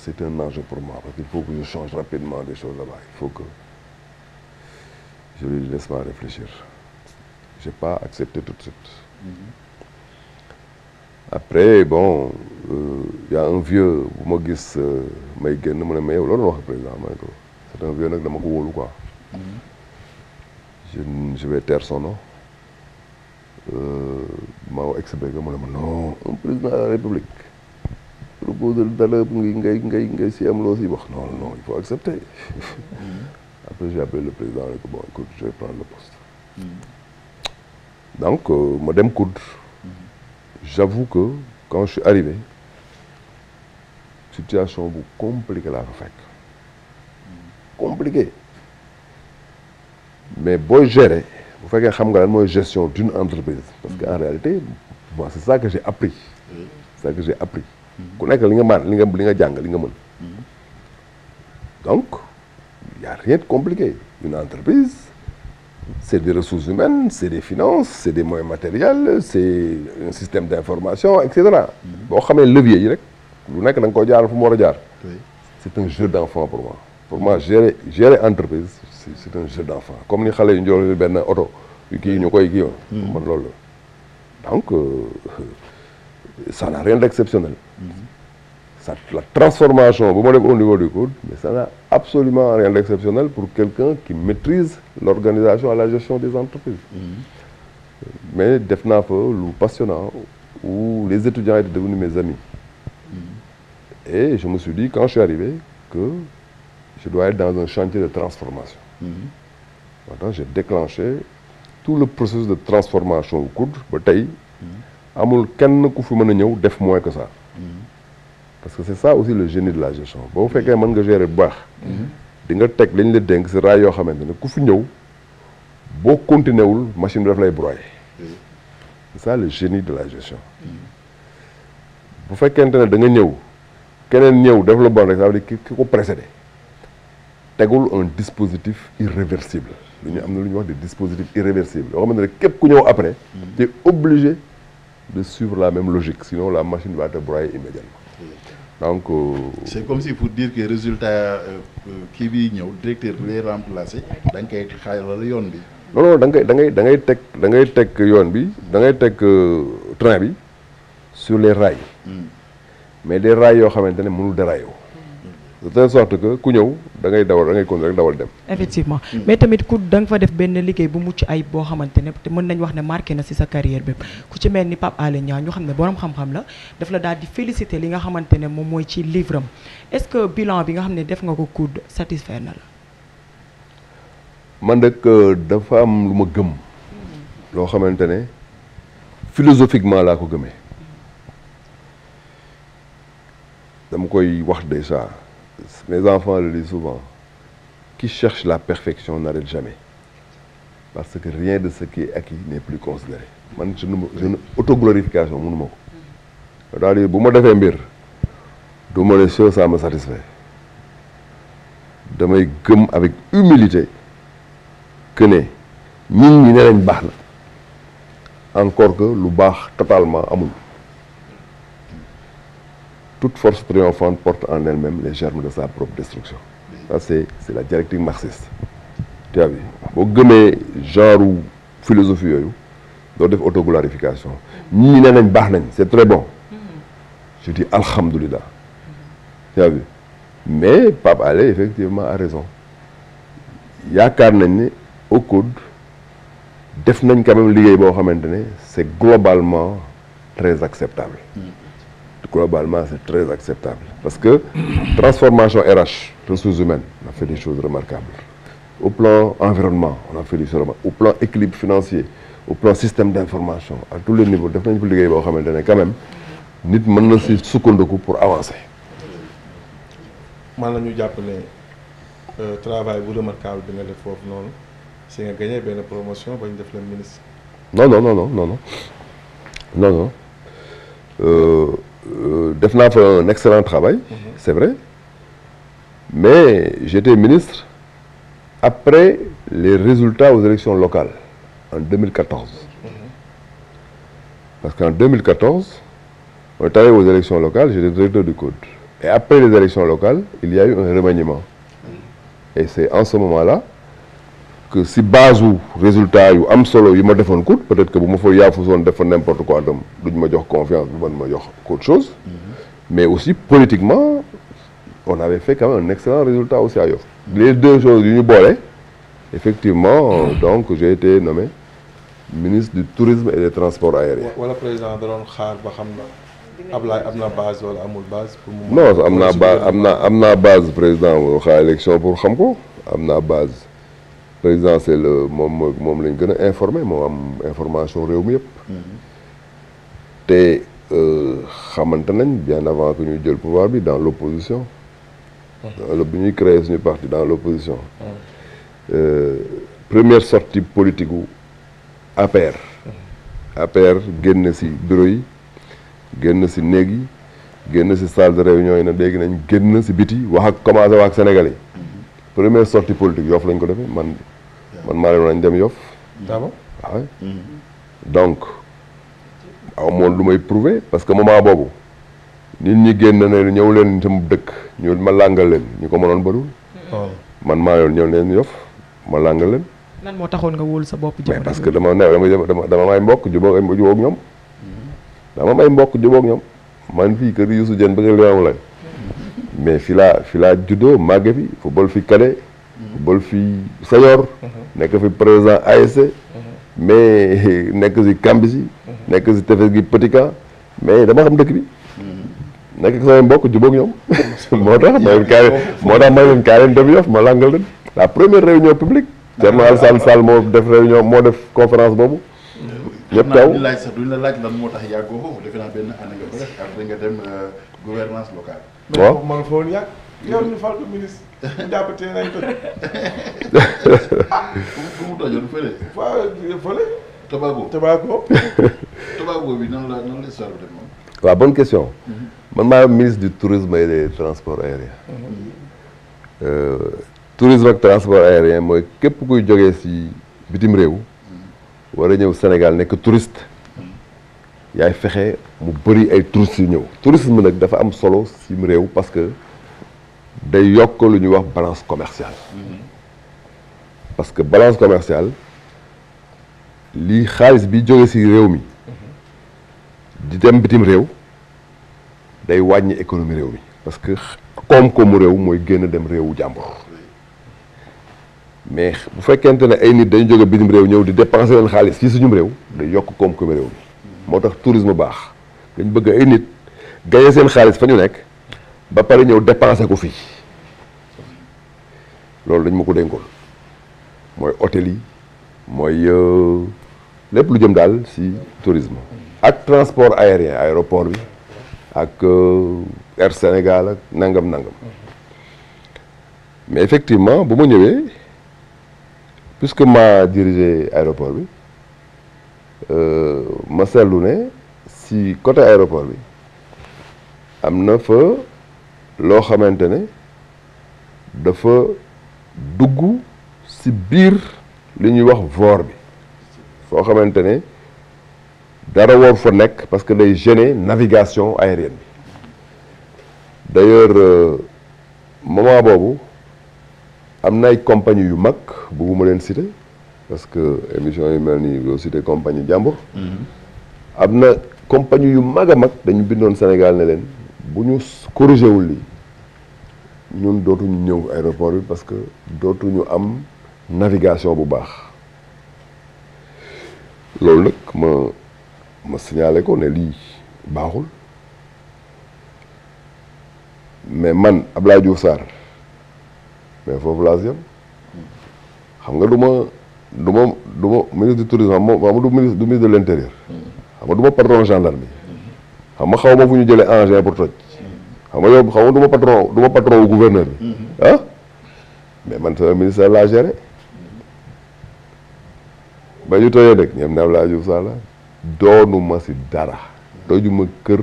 c'est un enjeu pour moi parce qu'il faut que je change rapidement des choses là-bas il faut que je lui laisse-moi réfléchir j'ai pas accepté tout de suite après bon y a un vieux bu ma gis may génn mu ne ma yow loolu wax président ma ne ko c'est un vieux nag dama ko wóolu quoi je vais taire son nom ma expliqué mu ne ma non un président de la République proposer dala ngay si am loo si wax non il faut accepter après j'ai appelé le président ne ko bon écoute je vais prendre le poste donc ma dem COUD j'avoue que quand je suis arrivé situation bu compliquée laa fa fekk compliqué mais booy gérer bu fekkee xam nga lan mooy gestion d'une entreprise parce que en réalité moi c'est ça que j'ai appris ku nekk li nga jàng li nga mën donc il y a rien de compliqué une entreprise c'est des ressources humaines c'est des finances c'est des moyens matériels c'est un système d'information et cetera boo xamee levier yi rek lu nekk da nga ko jaar fu mu war a jaar c'est un jeu d'enfant pour moi gérer entreprise c'est un jeu d'enfant comme ni xale yu njool benn oto kii ñu koy kii man loolu la donc ça n'a rien d'exceptionnel la transformation bu ma def au niveau du COUD mais ça n'a absolument rien d'exceptionnel pour quelqu'un qui maîtrise l'organisation et la gestion des entreprises mais def naa fa lu passionnant où les étudiants étaient devenus mes amis et je me suis dit quand je suis arrivé que je dois être dans un chantier de transformation maintenant j'ai déclenché tout le processus de transformation au COUD ba tey amul kenn ku fi mën a ñëw def moins que ça parce que c'est ça aussi le génie de la gestion boo fekkee mën nga gérer bu baax di nga teg lañ la dénk si raay yoo xamante ne ku fi ñëw boo continué wul machine bi daf lay broyer c'est ça le génie de la gestion bu fekkente ne da nga ñëw keneen ñëw def la bon rek ça veut dire ki ko précédé tegul un dispositif irréversible lu ñu am na lu ñuy wax des dispositifs irréversibles yoo xamante ne képp ku ñëw après tu es obligé de suivre la même logique sinon la machine va te broyer immédiatement donc c'est comme si pour dire que résultat kii bi ñëw directeur bi lay remplacer da nga koy xaaral yoon bi. non da ngay teg yoon bi da ngay teg train bi sur les rails mais des rails yoo xamante ne mënul dérailler de telle sorte que ku ñëw da ngay continuer rek dawal dem. effectivement mais tamit ku da nga fa def benn liggéey bu mucc ayib boo xamante ne te mën nañ wax ne marqué na ci sa carrière bépp ku ci mel ni Pape Alé Niang ñu xam ne borom xam-xam la daf la daal di féliciter li nga xamante ne moom mooy ci livre am est-ce que bilan bi nga xam ne def nga ko COUD satisfaire na la. man nag dafa am lu ma gëm loo xamante ne philosophiquement laa ko gëmee dama koy wax déjà mes enfants le disent souvent qui cherche la perfection n'arrête jamais parce que rien de ce qui est acquis n'est plus considéré man je ne autoglorification mënu ma ko c'est-à-dire bu ma defee mbir du ma ne ça me satisfait damay gëm avec humilité que ne nit ñi ne nañ baax na encore que lu baax totalement amul toute force triomphante porte en elle-même les germes de sa propre destruction ça c'est la dialectique marxiste tu as vu boo gëmee genre philosophie yooyu doo def autoglorification nit ñi ne nañ baax nañ c'est très bon je dis alhamdoulilah tu as vu mais Pape Alé effectivement a raison yaakaar nañ ne au COUD def nañ quand même liggéey boo xamante ne c'est globalement très acceptable globalement c'est très acceptable parce que transformation RH ressources humaines on a fait des choses remarquables au plan environnement on a fait des choses remarquables au plan équilibre financier au plan système d'information à tous les niveaux def nañ ko liggéey boo xamante ne quand même nit mën na si sukkandiku pour avancer. man la ñu jàpp ne travail bu remarquable bi nga def foofu noonu si nga gagné benn promotion ba ñu def la ministre. non def naa fa un excellent travail c'est vrai mais j'étais ministre après les résultats aux élections locales en 2014 parce qu'en 2014 on est allé aux élections locales j'étais directeur du COUD et après les élections locales il y a eu un remaniement et c'est en ce moment-là que si base u résultat yu am solo yi ma defoon COUD peut-être que bu ma fa yaafusoon def fa n'importe quoi tam duñ ma jox confiance bu man ma jox autre chose mais aussi politiquement on avait fait quand même un excellent résultat aussi à Yoff les deux choses yu ñu boole effectivement donc j'ai été nommé ministre du tourisme et des transports aériens. wala président da doon xaar ba xam na Ablaye am na base wala amul base. pour mu non am naa base président xaar élection pour xam ko am naa base. président c'est le moom lañ gën a informé moo am information réew mi yëpp te xamante nañ bien avant que ñuy jël pouvoir bi dans l'opposition bi ñuy créer suñu parti dans l'opposition première sortie politique gu APR génn ci bureau yi génn ci néeg yi génn ci salle de réunion yi na léegi nañ génn ci biti wax ak commencé wax ak Sénégalais yi première sortie politique Yoff lañ ko defee man maa leen nañ dem Yoff d'abord waaw donc aw moon lu may prouver parce que moment boobu nit ñi génn ne ñëw leen sama dëkk ñu ma làngal leen ñu ko mënoon bëriwul man maa yoon ñëw leen Yoff ma làngal leen lan moo taxoon nga wóolu sa bopp mais parce que dama may mbokk jubóog ñoom dama may mbokk jubóog ñoom man fii kër Youssou Dieng bëgg limamu lay mais fi laa juddoo màgge fi football fi cadet football fi senior nekk fi président ASC mais nekk si Kambis yi nekk si tefes gi Petit Camp mais dama xam dëkk bi nekk samay mbokk jubóog ñoom moo tax may leen kaa leen dem Yoff ma làngal leen la première réunion publique Thierno Alassane Sall moo def réunion moo def conférence boobu ñëpp taw laaj sax duñ la laaj lan moo tax yàggoo foofu defe naa benn année nga ko def après nga dem gouvernance locale waaw mais man foofu yàgg yow ñu fal ko ministre bu jàppatee nañ toj fu mu tojoon fële fële Tobago Tobago. Tobago bi nan la histoire bi moom. waaw bonne question. man maa ministre du tourisme et des transports aériens. tourisme ak transport aérien mooy képp kuy jógee ci bitim réew. war a ñëw Sénégal nekk touriste. yaay fexe mu bëri ay touristes yu ñëw. tourisme nag dafa am solo ci réew parce que day yokk lu ñuy wax balance commerciale. parce que balance commerciale lii xaalis bi jóge ci réew mi di dem bitim réew day wàññi économie réew mi parce que koom-koomu réew mooy génn dem réewu jàmbur. mais bu fekkente ne ay nit dañu jóge bitim réew ñëw di dépenser leen xaalis fii suñu réew day yokk koom-koomu réew mi moo tax tourisme baax dañ bëgg ay nit gañe seen xaalis fa ñu nekk ba pare ñëw dépenser ko fii loolu dañ ma ko dénkoon mooy hôtel yi mooy lépp lu jëm daal ci tourisme ak transport aérien aéroport bi ak Air Sénégal ak nangam mais effectivement bu ma ñëwee puisque ma dirigé aéroport bi ma seetlu ne ci côté aéroport bi am na fa loo xamante ne dafa dugg ci biir li ñuy wax VOR bi foo xamante ne dara war fa nekk parce que day gêner navigation aérienne bi d'ailleurs moment boobu am na ay compagnie yu mag bëgguma leen citer parce que émission yu mel nii yoo citer compagnie jàmbur am na compagnie yu mag a mag dañu bindoon Sénégal ne leen bu ñu corrigé wul lii ñun dootuñu ñëw aéroport bi parce que dootuñu am navigation bu baax loolu nag ma signalé ko ne lii baaxul mais man Abdoulaye Diouf Sarr mais foofu laa si yam xam nga du ma ministre du tourisme xam nga du ministre de l'intérieur xam nga du ma patron gendarme xam nga xaw ma fu ñu jëlee engin pour toj xam nga yow xam nga du ma patron gouverneur bi ah mais man sama ministère laa géré ba ñu tojee dëkk ñoom ne Abdoulaye Diouf Sarr la doonu ma si dara toju ma kër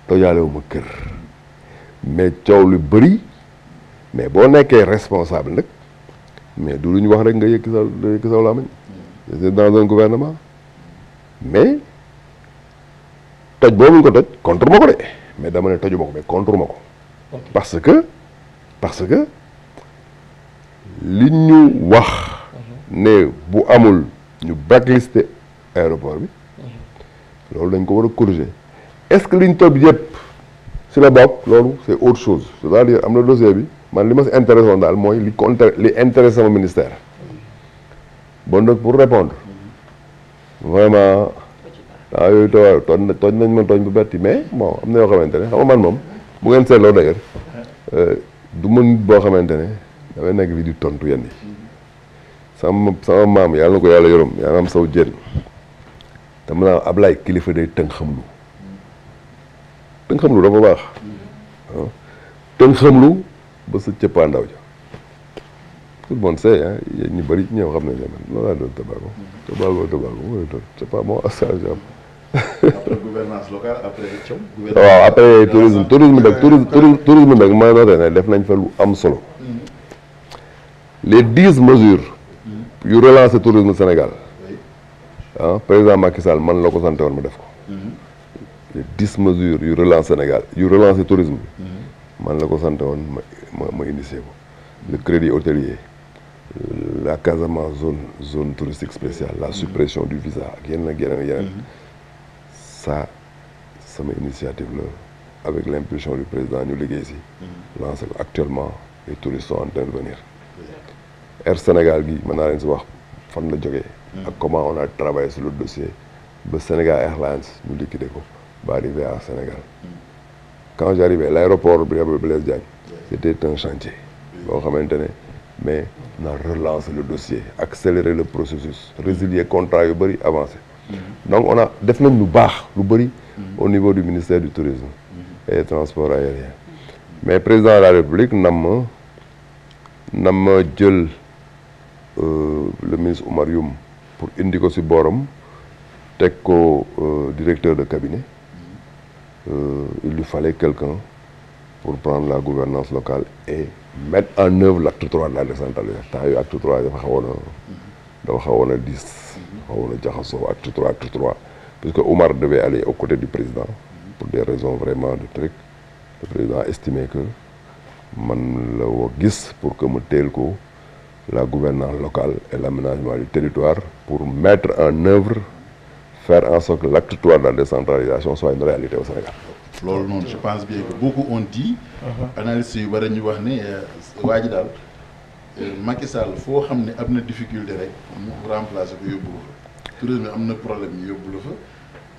tojaalewu ma kër mais coow lu bëri mais boo nekkee responsable nag mais du lu ñu wax rek nga yëkki saw làmmiñ c'est dans un gouvernement mais toj boobu ñu ko toj contre ma ko de mais dama ne toju ma ko mais contre ma ko parce que li ñu wax ne bu amul ñu blacklisté aéroport bi loolu dañ ko war a corriger est-ce que li ñu topp yëpp si la bokk loolu c'est autre chose c'est-à-dire am na dossier bi man li ma si intéressé woon daal mooy li intéressé sama ministère bon nag pour répondre vraiment yooyu tooñ nañ ma tooñ bu betti mais bon am na yoo xamante ne xam nga man moom bu ngeen seetloo d'ailleurs du ma nit boo xamante ne damay nekk fi di tontu yenn yi sama maam yàlla na ko yàlla yërëm yaa am saw jën dama naa Ablaye kilifa day tënk xamlu dafa baax tënk xamlu ba sa cëppaandaw ja tout le monde sait hein ñu bëri ñëw xam nañ ne man loolu laa doon Tobago c'est pas bon association. après gouvernance locale après waaw après tourisme nag ma noté ne def nañ fa lu am solo les 10 mesures yu relancer tourisme Sénégal président Macky Sall man la ko santé woon ma def ko les 10 mesures yu relancer Sénégal yu relancer tourisme bi man la ko santé woon ma initié ko le crédit hôtelier la Casamance zone touristique spéciale la suppression du visa ak yeneen ça sama initiative la avec l'impulsion du président ñu liggéey si lancé ko actuellement les touristes sont en train de venir Air Sénégal gi mën naa leen si wax fan la jógee ak comment on a travaillé sur le dossier ba Sénégal Airlines ñu liquidé ko ba arrivé à Sénégal quand j'arrivais l'aéroport Blaise Diagne c'était un chantier boo xamante ne mais on a relancé le dossier accéléré le processus résilier contrat yu bëri avancé donc on a def nañ lu baax lu bëri au niveau du ministère du tourisme et des transports aériens mais président de la République nam ma jël le ministre Oumar Youm pour indi ko si booram teg ko directeur de cabinet il lui fallait quelqu'un pour prendre la gouvernance locale et mettre en œuvre l'acte 3 de la décentralisation. temps yooyu acte 3 dafa xawoon a diis xawoon a jaxasoo acte 3 puisque Omar devait aller aux côtés du président pour des raisons vraiment de truc. Le président a estimé que man la woo gis pour que mu teel ko la gouvernance locale et l'aménagement du territoire pour mettre en œuvre, faire en sorte que l'acte 3 de la décentralisation soit une réalité au Sénégal. loolu noonu je pense bien que beaucoup ont dit analystes yu bari ñu wax ne waa ji daal Macky Sall foo xam ne am na difficulté rek mu remplacer ko yóbbu la fa tourisme am na problème ñu yóbbu la fa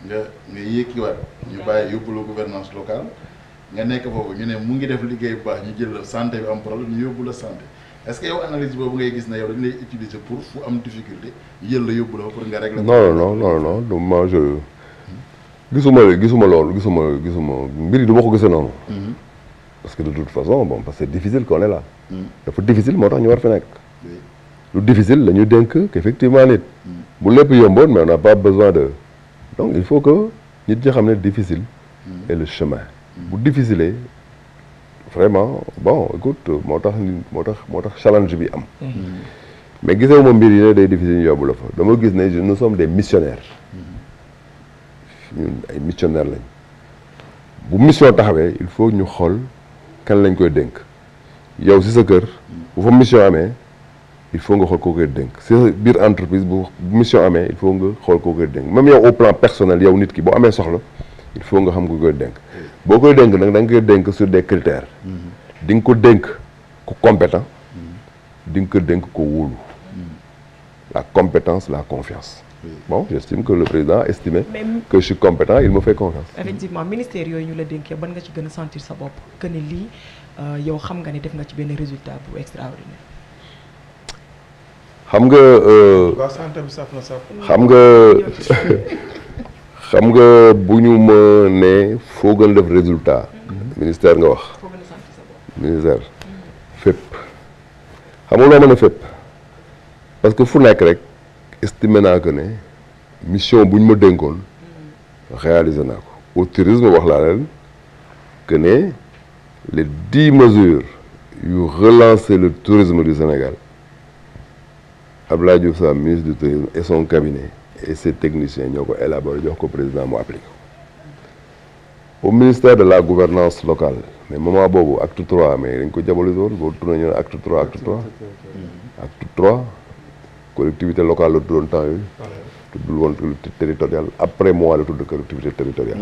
nga yékkiwaat ñu bàyyi yóbbu la gouvernance locale nga nekk foofu ñu ne mu ngi def liggéey bu baax ñu jël la santé bi am problème ñu yóbbu la santé est-ce que yow analyse boobu ngay gis ne yow dañ lay utiliser pour fu am difficulté ñu jël la yóbbu la fa pour nga régler. non moi je gisuma loolu gisuma mbir yi du ma ko gisee noonu. parce que de toute façon bon parce que c'est difficile qu'on est là. dafa difficile moo tax ñu war fi nekk. lu difficile la ñu dénk qu'effectivement nit. bu lépp yomboon mais on n'a pas besoin de donc il faut que nit ñi xam ne difficile. est le chemin. bu difficile vraiment bon écoute moo tax challenge bi am. mais gisee ma mbir yi ne day difficile ñu yóbbu la fa dama gis ne nous sommes des missionnaires. ñun ay missionnaires lañ bu mission taxawee il faut ñu xool kan lañ koy dénk yow si sa kër bu fa mission amee il faut nga xool koo koy dénk si sa biir entreprise bu mission amee il faut nga xool koo koy dénk même yow au plan personnel yow nit ki boo amee soxla il faut nga xam ko koy dénk boo koy dénk nag da nga koy dénk sur des critères di nga ko dénk ku compétent di nga ko dénk ko wóolu la compétence la confiance. Bon, j'estime que le président a estimé que je suis compétent, il me fait confiance. Effectivement, ministère yooyu ñu la dénkee ban nga ci gën a sentir sa bopp que ne lii yow xam nga ne def nga ci benn résultat bu extraordinaire. xam nga bu ñu ma ne foo gën a def résultat. ministère nga wax. foo gën a sentir sa bopp. ministère fépp xam nga loo mën a fépp parce que fu nekk rek. estimé naa que ne mission bu ñu ma dénkoon réalisé naa ko au tourisme wax laa leen que ne les 10 mesures yu relancer le tourisme du Sénégal Abdoulaye Diouf Sarr ministre du tourisme et son cabinet et ses techniciens ñoo ko élaboré jox ko président mu appliqué au ministère de la gouvernance locale mais moment boobu acte 3 mais dañ ko diabolisé woon boo tourné ñu ne acte 3 collectivité locale la tuddoon temps yooyu tuddul woon collectivité territoriale après moi la tudd collectivité territoriale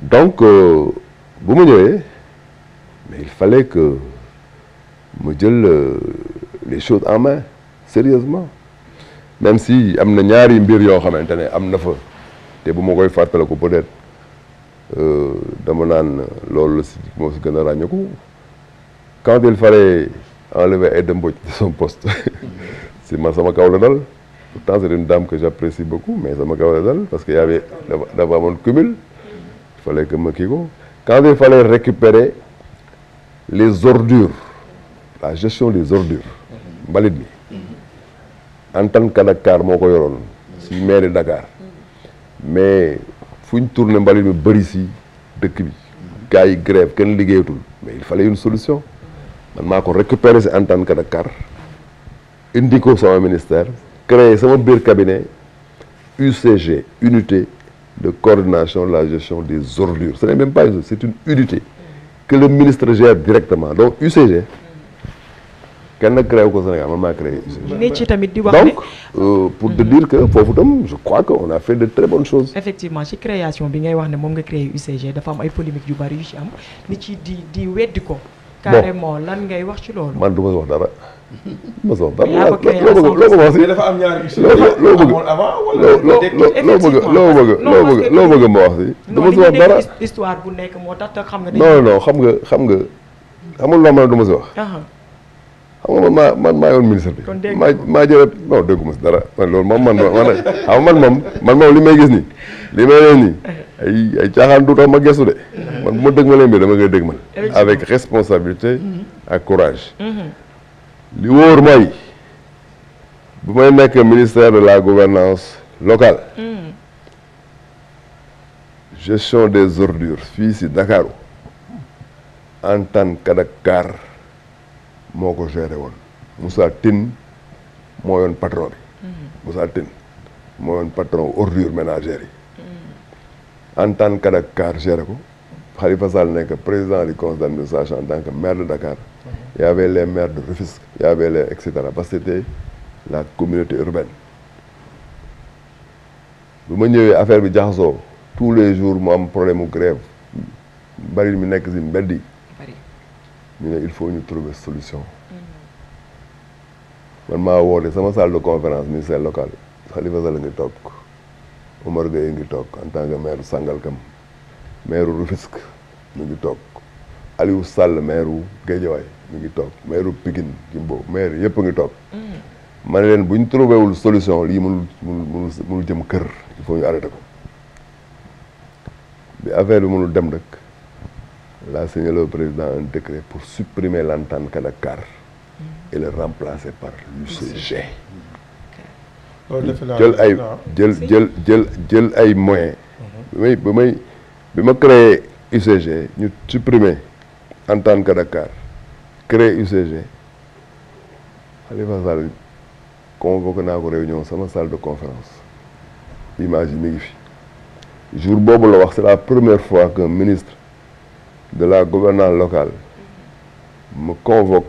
donc bu ma ñëwee mais il fallait que ma jël les choses en main sérieusement même si am na ñaari mbir yoo xamante ne am na fa te bu ma koy fàttaliku peut-être dama naan loolu la si moo si gën a ràññeeku quand il fallait enlever Aïda Mbodj de son poste si man sama kaw la dal pourtant c'est une dame que j'apprécie beaucoup mais sama kaw la dal parce que y avait dafa amoon cumul il fallait que ma kii ko quand il fallait récupérer les ordures la gestion des ordures mbalit mi Anta Kadakar moo ko yoroon si mairie Dakar mais fu ñu tourné mbalit mi bëri si dëkk bi gars yi grève kenn liggéeyatul mais il fallait une solution man maa ko récupérer si Anta Kadakar indi ko sama ministère créer sama biir cabinet UCG unité de coordination de la gestion des ordures ce n'est même pas une c'est une unité que le ministre gère directement donc UCG kenn créé ko Sénégal man maa créé UCG. ne ci tamit di wax ne donc pour te dire que foofu tam je crois que on a fait de très bonnes choses. effectivement ci création bi ngay wax ne moom nga créé UCG dafa am ay polémiques yu bari yu ci am nit ci di weddi ko. carrément lan ngay wax ci loolu. man du ma si wax dara. ma si wax dara yaa ko créé à loo bëgg dafa am ñaari UCG loo bëgg avant wala loo bëgg ma wax si. du ma si wax dara histoire bu nekk moo tax te xam nga. non xam nga xamul loo mën a du ma si wax. xam nga man maa yoon ministre bi. kon dégg maa jëlee non dégguma si dara man loolu moom man moom li may gis nii li may leen nii ay caaxaan du tax ma gëstu de. man bu ma dëgg ma leen bi dama koy dëgg man avec responsabilité ak courage. li wóor mooy bu may nekk ministère de la gouvernance locale gestion des ordures fii si Dakar Antan Kadakar moo ko géré woon Moussa Tine moo yoon patron bi Moussa Tine moo yoon patron ordures ménagères yi Antan Kadakar géré ko Khalifa Sall nekk président du conseil d'administration en tant que maire de Dakar il y avait les maires de Rufisque il y avait les etc. parce que c'était la communauté urbaine bu ma ñëwee affaire bi jaxasoo tous les jours mu am problème mu grève bari mi nekk si mbedd yi ñu ne il faut ñu trouver solution man maa woote sama salle de conférence ministère local Khalifa Sall ngi toog Omar Gueye ngi toog en tant que maire Sangalkam maire Rufisque mu ngi toog Aliou Sall maire Guédiawaye mu ngi toog maire Pikine Jimbo maire yëpp a ngi toog ma ne leen bu ñu trouvé wul solution lii mënul jëm kër il faut ñu arrêté ko bi affaire bi mënul dem nag la signé le président un décret pour supprimer l'entente Kadakar et le remplacer par l'UCG jël ay moyens bi ma créé UCG ñu supprimer entente Kadakar créé UCG Khalifa Sall convoqué naa ko réunion sama salle de conférence image yi mi ngi fi jour boobu la wax c'est la première fois qu'un ministre de la gouvernance locale me convoque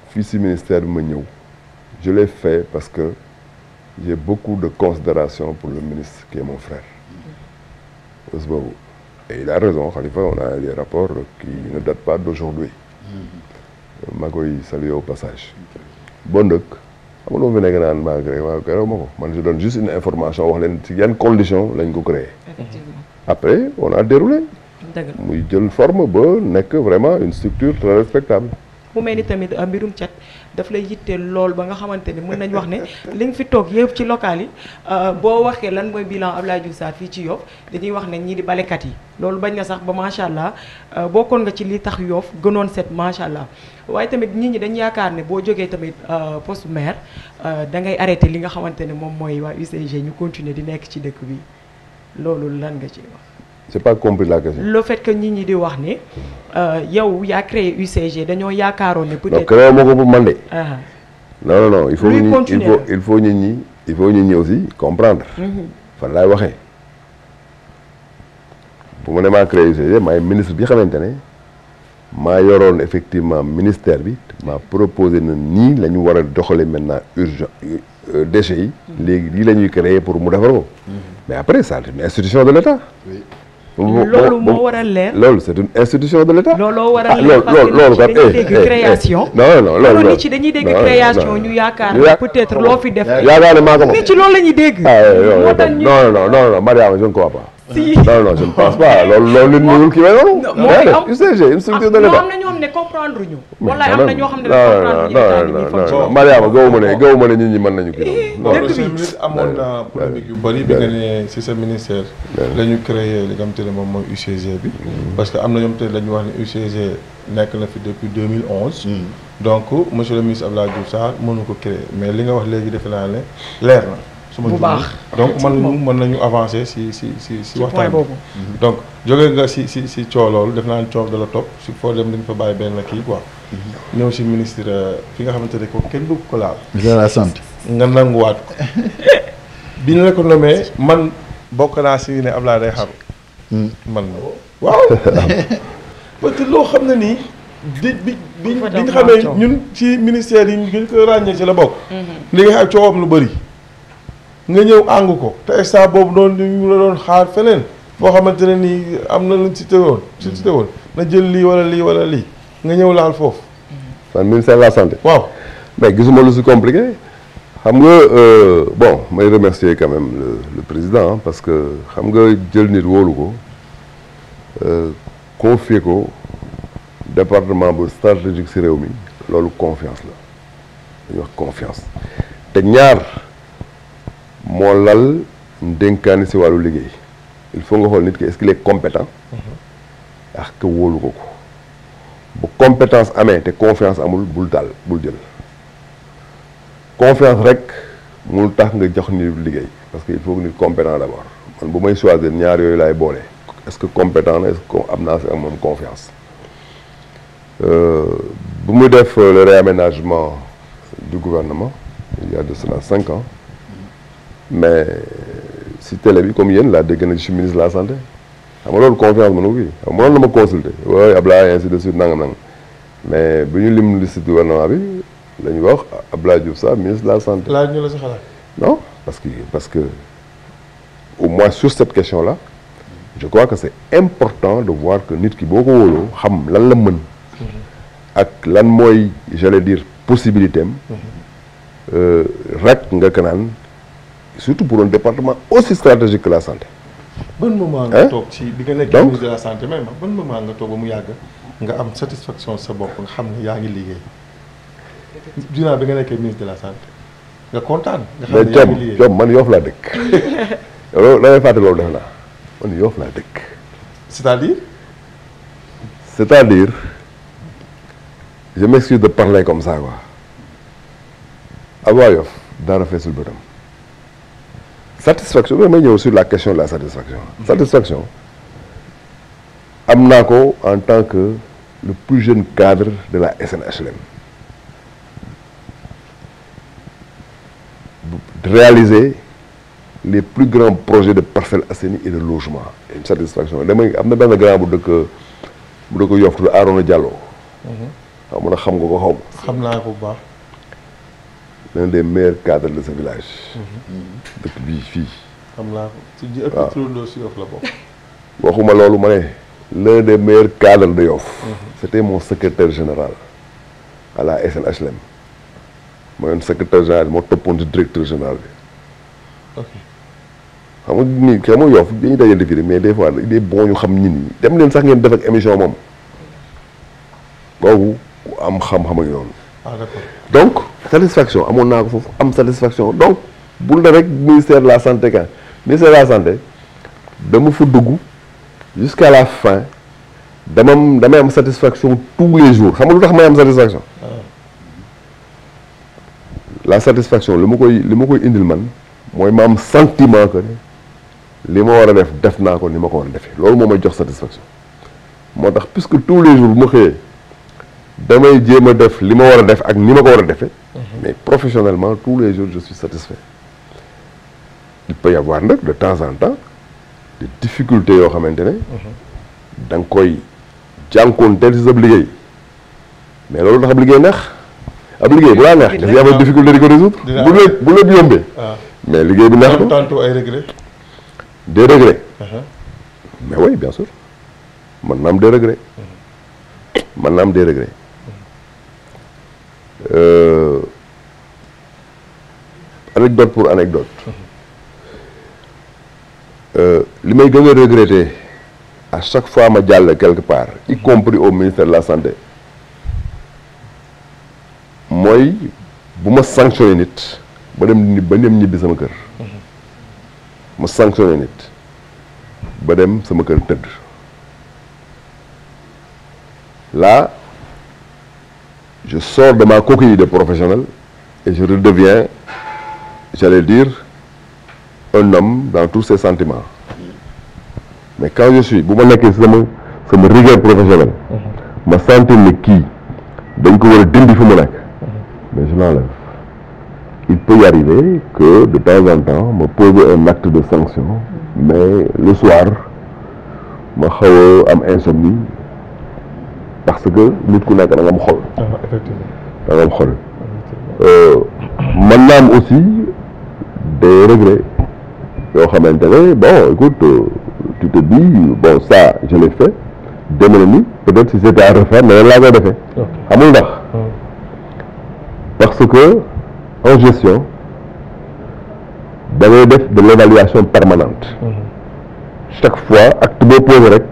fii si ministère bi ma ñëw je l'ai fait parce que j'ai beaucoup de considération pour le ministre qui est mon frère bés boobu et il a raison Khalifa on a des rapports qui ne datent pas d'aujourd'hui maa koy saluer au passage bon dëkk xam nga fi nekk naan maa créé maa créé ma ko man je donne juste une information wax leen ci yan conditions lañ ko créé après on a déroulé muy jël forme ba nekk vraiment une structure très respectable mu mel ni tamit mbirum cat daf lay yitteel lool ba nga xamante ni mën nañ wax ne li nga fi toog yëpp ci local yi boo waxee lan mooy bilan Abdoulaye Diouf Sarr fii ci Yoff dañuy wax ne ñii di balekat yi loolu bañ na sax ba macha allah bokkoon nga ci li tax Yoff gënoon set macha allah waaye tamit nit ñi dañ yaakaar ne boo jógee tamit poste maire da ngay arrêté li nga xamante ne moom mooy waa UCG ñu continuer di nekk ci dëkk bi loolu lan nga ci wax. j'ai pas compris la question. le fait que nit ñi di wax ne yow yaa créé UCG dañoo yaakaaroon ne. peut-être non créé moo ko pour man de. non il faut nit ñi aussi comprendre. fan laay waxee. bu ma ne maa créé UCG maay ministre bi xamante ne maa yoroon effectivement ministère bi maa proposé na nii la ñu war a doxalee maintenant urgent déchets yi. léegi lii la ñuy créer pour mu defar ko. mais après ça c'est une institution de l'État. loolu moo war a leer. loolu c'est une institution de l'État. looloo war a leer parce que nit ci dañuy dégg création. non nit ci dañuy dégg création ñu yaakaar peut-être loo fi def. yaakaar ne maa ko moom nit ci loolu la ñuy dégg. moo tax ñu non Mariama je ne crois pas. si non je ne pense pas loolu nit ñi kii may noonu. UCG une structure de l'État. am na ñoo xam ne comprendre ñu. wallaay am na ñoo xam ne comprendre ñu. non Mariama gëwuma ne nit ñi mën nañu kii non monsieur le ministre amoon na polémique yu bëri bi nga ne si sa ministère la ñu créé li nga xam te ne moom mooy UCG bi parce que am na ñoom te la ñu wax ne UCG nekk na fi depuis 2011 donc monsieur le ministre Abdoulaye Diouf Sarr mënu ko créer mais li nga wax léegi defe naa ne leer na bu baax donc mën nañu avancer si waxtaan boobu donc jógee nga si coow loolu def naa ne coow da la topp si foo dem dañ fa bàyyi benn kii quoi ñëw si ministre fi nga xamante ne ko kenn bëgg ko laal de la santé nga nanguwaat ko bi ñu la ko nommé man bokk naa si ne Abdoulaye day xaru man waaw parce que loo xam ne nii bi ñu xamee ñun ci ministère yi ñu ko ràññee ci la bokk li nga xam coowam lu bëri nga ñëw àngu ko te instant boobu noonu ñu la doon xaar feneen foo xamante ne nii am na luñ cité woon na jël lii wala lii nga ñëw laal foofu man ministère de la santé waaw mais gisuma lu si compliqué xam nga bon may remercier quand même le président parce que xam nga jël nit wóolu ko confier ko département bu stratégique si réew mi loolu confiance la dañuy wax confiance te ñaar moo lal dénkaani si wàllu liggéey il faut nga xool nit ki est-ce qu'il est compétent ak que wóolu ko bu compétence amee te confiance amul bul jël confiance rek mënul tax nga jox nit liggéey parce que il faut que nit compétent d'abord man bu may choisir ñaar yooyu laay boole est-ce que compétent na est-ce que am naa si ak moom confiance bu muy def le réaménagement du gouvernement il y a de cela 5 ans mais si télé bi comme yéen laa dégg na je suis ministre de la santé xam nga loolu confiance mënu kii xam nga mënoon na ma consulter waaye Ablaye ainsi de suite nangam mais bu ñu lim liste gouvernement bi la ñu wax Abdoulaye Diouf Sarr ministre de la santé. laaj ñu la si xalaat. non parce que au moins sur cette question-là je crois que c'est important de voir que nit ki boo ko wóoloo xam lan la mën. ak lan mooy j'allais dire possibilité am. rek nga ko naan surtout pour un département aussi stratégique que la santé. ban moment nga toog ci bi nga nekk ministre de la santé même ban moment nga toog ba mu yàgg nga am satisfaction sa bopp nga xam ne yaa ngi liggéey dinaa bi nga nekkee ministre de la santé nga kontaan. nga xam ne yaa ngi liggéey mais man Yoff laa dëkk. loolu da ngay fàtte loolu def naa man Yoff laa dëkk. c'est-à-dire je m'excuse de parler comme ça quoi Abba Yoff dara feesul bëtam. satisfaction bi may ñëw sur la question de la satisfaction. satisfaction am naa ko en tant que le plus jeune cadre de la SNHLM. de réaliser les plus grands projets de Parcelles Assainies et de logement. Une satisfaction damay am na benn grand bu dëkk Yoff tudd Arona Diallo. xam nga xam nga ko xaw ma. xam naa ko bu baax. l'un des meilleurs cadres de ce village. dëkk bii fii. xam naa ko ci ji ëpp turandoo si Yoff la bokk. waxuma loolu ma ne l'un des meilleurs cadres de Yoff. c'était mon secrétaire général à la SNHLM. mooy secrétaire général moo toppoon ci directeur général bi. ok xam nga nii xam nga Yoff dañuy dajante fii mais des fois il est bon ñu xam nit ñi dem leen sax ngeen def ak émission moom boobu am xam-xam ak yoon. ah d'accord donc satisfaction amoon naa ko foofu am satisfaction donc bul na rek ministère de la santé kan ministère de la santé dama fa dugg jusqu'à la fin damay am satisfaction tous les jours xam nga lu tax may am satisfaction. la satisfaction li ma koy indil man mooy ma am sentiment que ne li ma war a def naa ko ni ma ko war a defee loolu moo may jox satisfaction moo tax puisque tous les jours bu ma xëyee damay jéem a def li ma war a def ak ni ma ko war a defee. mais professionnellement tous les jours je suis satisfait. il peut y avoir nag de temps en temps des difficultés yoo xamante ne. da nga koy jànkoonteel ci sa liggéey mais loolu tax ab liggéey neex. ab liggéey bu laa neex dafay am difficulté di ko résoudre. bu lépp yombee. mais liggéey bi neex na. tantôt ay regrets. des regrets. mais oui bien sûr man na am des regrets. man na am des regrets. anecdote pour anecdote. li may gën a regretter à chaque fois ma jàll quelque part y compris au ministère de la santé. mooy bu ma sanctionné nit ba dem ñibbi sama kër. ma sanctionné nit ba dem sama kër tëdd. là je sors de ma coquille de professionnel et je redeviens, j'allais dire, un homme dans tous ses sentiments. Mais quand je suis bu ma nekkee sama rigueur professionnelle ma sentir ne kii dañ ko war a dindi fu mu nekk. mais je l'enlève. Il peut y arriver que de temps en temps me poser un acte de sanction mais le soir ma xaw a am insomnie parce que nit ku nekk da nga am xol. effectivement da nga am xol. mën naa am aussi des regrets yoo xamante ne bon écoute tu te dis bon ça je l'ai fait deme na ni peut-être si c'était à refaire mais laa koy defee. xamul ndax. parce que en gestion da ngay def de l'évaluation permanente. chaque fois acte boo posé rek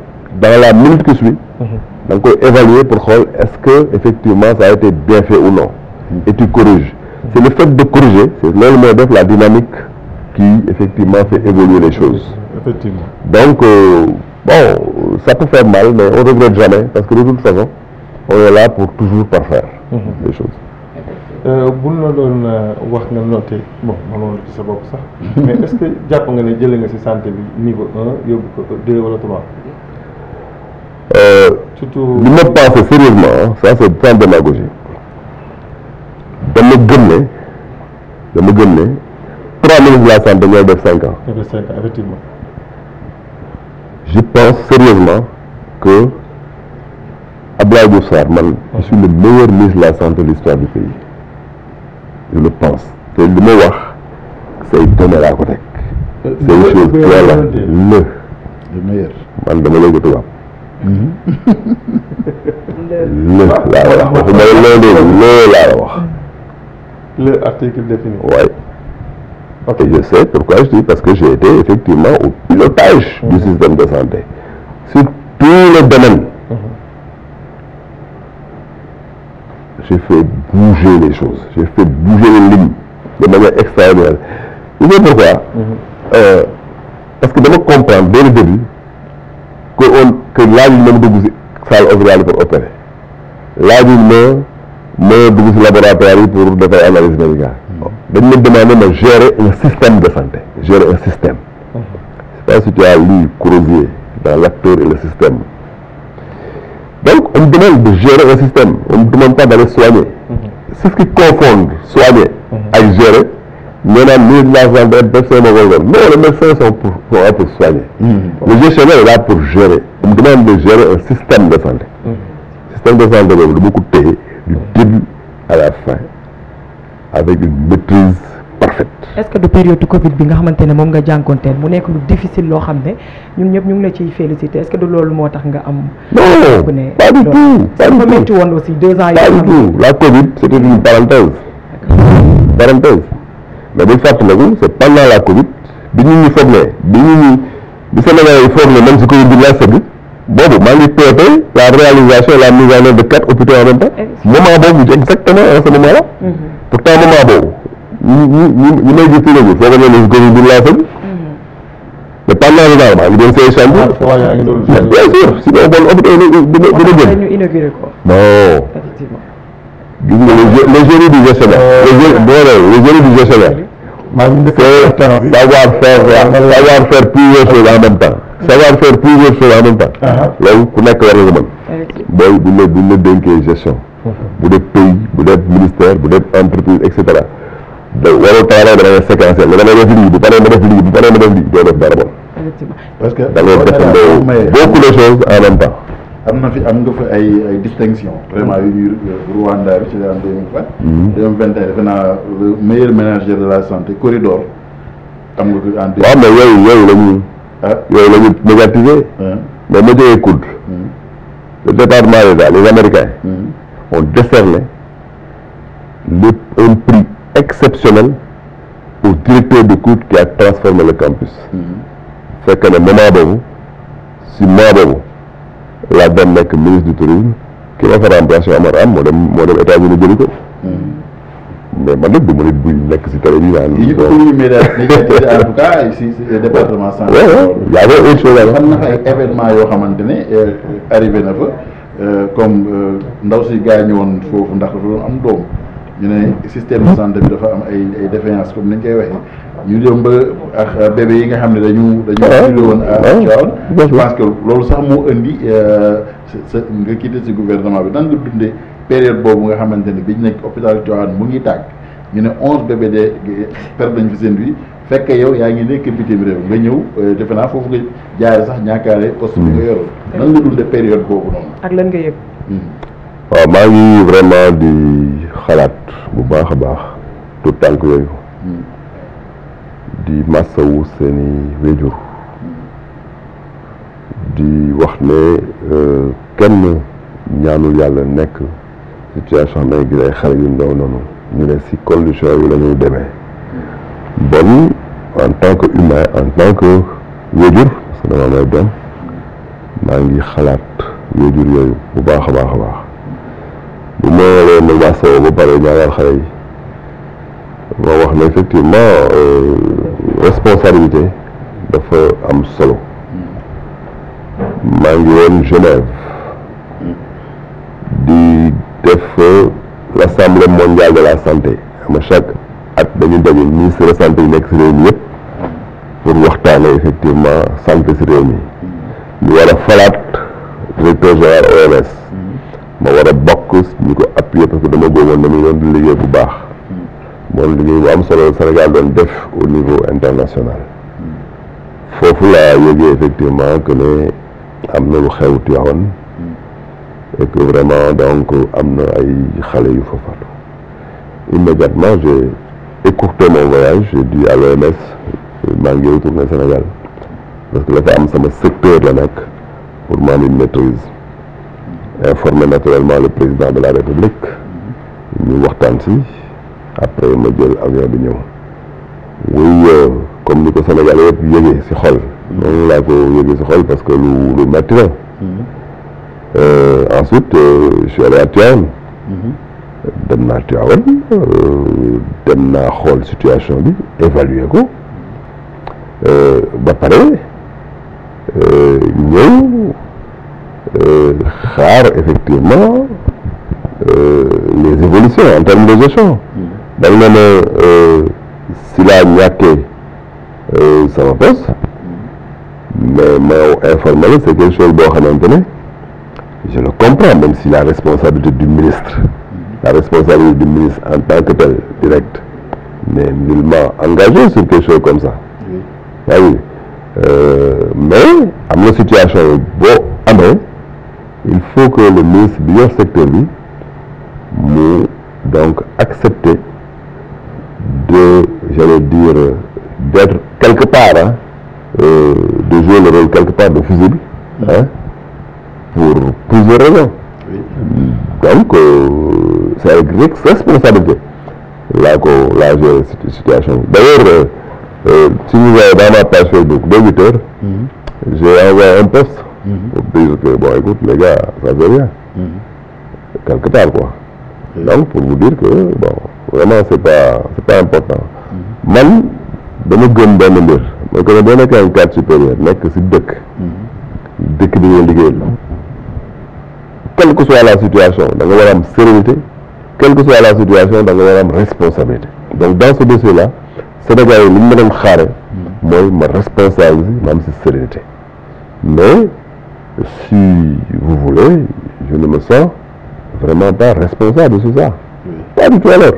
dans la minute qui suit. da nga koy évaluer pour xool est-ce que effectivement ça a été bien fait ou non. et tu corriges. c'est le fait de corriger c'est loolu mooy def la dynamique qui effectivement fait évoluer les choses. effectivement donc bon ça peut faire mal mais on ne regrette jamais parce que de toute façon on est là pour toujours parfaire les choses. buñ la doon wax nga noté bon mënoon ci sa bopp sax mais est-ce que jàpp nga ne jëlee nga ci santé bi niveau 1 yóbbu ko 2 wala 3. surtout li ma pensé sérieusement ça c'est sans démagogie dama gëm ne 3 ministres de la santé ñooy def 5 ans. ñooy def 5 ans effectivement. Je pense sérieusement que Abdoulaye Diouf Sarr man je suis le meilleur ministre de la santé de l'histoire du pays je le pense te li ma wax say données laa ko teg c'est une chose voilà le meilleur man dama lay ko tubaab le laa la wax waxuma le laa la wax le article défini. Ouais. Et je sais pourquoi je dis parce que j'ai été effectivement au pilotage du système de santé sur tous les domaines. J'ai fait bouger les choses, j'ai fait bouger les lignes de manière extraordinaire. Vous savez pourquoi? Parce que dama comprendre dès le début que laaj yi ma dugg si salle opérale pour opérer laaj yi ma dugg si laboratoire yi pour defar analyse médicale. dañ me demander ma gérer un système de santé gérer un système. Je sais pas si tu as lu Crozier dans l'acteur et le système. Donc on me demande de gérer un système on me demande pas d'aller soigner. C'est ce qui confondent soigner ak gérer ñoo naan ministre de la santé médecin moo koy non les médecins sont là pour soigner. Le gestionnaire est là pour gérer on me demande de gérer un système de santé. Système de santé boobu dama ko téye du début à la fin avec une maîtrise parfaite. est-ce que de période Covid bi nga xamante ne moom nga jànkonteel mu nekk lu difficile loo xam ne ñun ñëpp ñu ngi la ciy féliciter est-ce que de loolu moo tax nga am. non pas du tout pas du tout métti woon aussi 2 ans. pas du tout la Covid c'était une parenthèse. mais bu fàttaliku c'est pendant la Covid bi nit ñi foog ne bi Sénégal yi foog ne même si Covid bi laa sëgg boobu maa ngi traité la réalisation et la mise en œuvre de 4 hôpitaux en même temps moment boobu exactement à ce moment-là. pourtant moment boobu ñi may gis léegi foog nga ne Covid bi laa sëgg. mais pendant ce temps maa ngi doon say chantier. bien sûr sinon bon hôpital dina jël. ñu inauguré ko. non. effectivement. gis nga le génie du gestionnaire. le génie du gestionnaire. c'est savoir faire plusieurs choses en même temps. loolu ku nekk war nga ko mën. booy buñ la dénkee gestion. bu dee pays bu dee ministère bu dee entreprise et cetera. waroo travail da ngay séquencier da ngay def lii bu paree ma def lii bu paree ma def lii doo def dara bon. parce que da ngay defandoo beaucoup de choses en même temps. am nga fa ay distinction vraiment yu Rwanda bi ci en 2020. 2021 defe naa le meilleur manager de la santé corridor am nga ko en 2020. waaw mais yooyu la ñu médiatiser. mais ma jógee COUD. le département d'État les Américains. ont décerné un prix exceptionnel au directeur de COUD qui a transformé le campus. fekk ne moment boobu si mois boobu la dem nekk ministre du tourisme ki ma fa remplacé Omar Am moo dem États-Unis jëli ko. mais man nag du ma nit buy nekk si télé bi naan. yi ko ñu médiatiser en tout cas si département santé. y avait autre chose am na fa ay événements yoo xamante ne arrivé na fa comme ndaw si gaañu woon foofu ndax dafa doon am doom ñu ne système de santé bi dafa am ay défaillances comme ni ñu koy waxee ñu dem ba ak bébé yi nga xam ne dañu juddoo woon à Tivaouane. je pense que loolu sax moo indi sa nga quitté si gouvernement bi nan nga dundee période boobu nga xamante ne biñ nekk hôpital Tivaouane mu ngi tàgg ñu ne 11 bébé de perdre nañ fi seen vie fekk yow yaa ngi nekk bitim réew nga ñëw defe naa foofu nga jaare sax ñàkkaare poste bi nga yoroon. nan nga dundee période boobu noonu. ak lan nga yëg. waaw maa ngi vraiment di xalaat bu baax a baax tout tànk yooyu di massawu seeni wéjur di wax ne kenn ñaanul yàlla nekk situation may gis ay xale yu ndaw noonu ñu ne si condition yi la ñu demee bon en tant que humain en tant que wéjur parce que dama may doom maa ngi xalaat wéjur yooyu bu baax a baax a baax bu ma leen ma massawu ba pare ñaanal xale yi ma wax ne effectivement responsabilité dafa am solo maa ngi woon Genève di def l'Assemblée mondiale de la santé ama chaque at dañu daje ministre de santé yi nekk si réew mi yëpp pour waxtaane effectivement santé si réew mi ñu war a falaat directeur général OMS ma war a bokk ñu ko appuyer parce que dama góoboon dañu doon di liggéey bu baax moom liggéey bu am solo Sénégal doon def au niveau international foofu laa yëgee effectivement que ne am na lu xew Tivaouane et que vraiment donc am na ay xale yu fa faatu immédiatement j'ai écourté mon voyage j'ai dit à l'OMS maa ngi retourner Sénégal parce que dafa am sama secteur la nekk pour man une maîtrise informer naturellement le président de la République ñu waxtaan si après ma jël avion bi ñëw oui comme ni ko Sénégal yëpp yëgee si xol noonu laa ko yëgee si xol parce que lu metti la ensuite je suis allé à Tivaouane dem naa Tivaouane dem naa xool situation bi évaluer ko ba pare ñëw xaar effectivement les évolutions en termes de gestion dañ ne ne si laa ñàkkee sama poste mais ma informé la c'est quelque chose boo xamante ne je le comprends même si la responsabilité du ministre en tant que tel direct n'est nullement engagé sur quelque chose comme ça oui mais am na situation boo amee il faut que le ministre bi yor secteur bi mu donc accepter de j'allais dire d'être quelque part de jouer le rôle quelque part de fusible pour plusieurs raisons donc c'est avec responsabilité laa gérer cette situation d'ailleurs si vous voyez dans ma page Facebook dès 8 heures j'ai envoyé un post pour dire que bon écoute les gars ça veut rien quelque part quoi donc pour vous dire que bon vraiment c'est pas important man dama gëm benn mbir mooy que boo nekkee en cadre supérieur nekk si dëkk bi nga liggéey quelle que soit la situation da nga war a am sérénité quelle que soit la situation da nga war a am responsabilité donc dans ce dossier là Sénégal yi li ñu ma doon xaare mooy ma responsabilité ma am si sérénité mais si vous voulez je ne me sens vraiment pas responsable sur ça pas du tout alors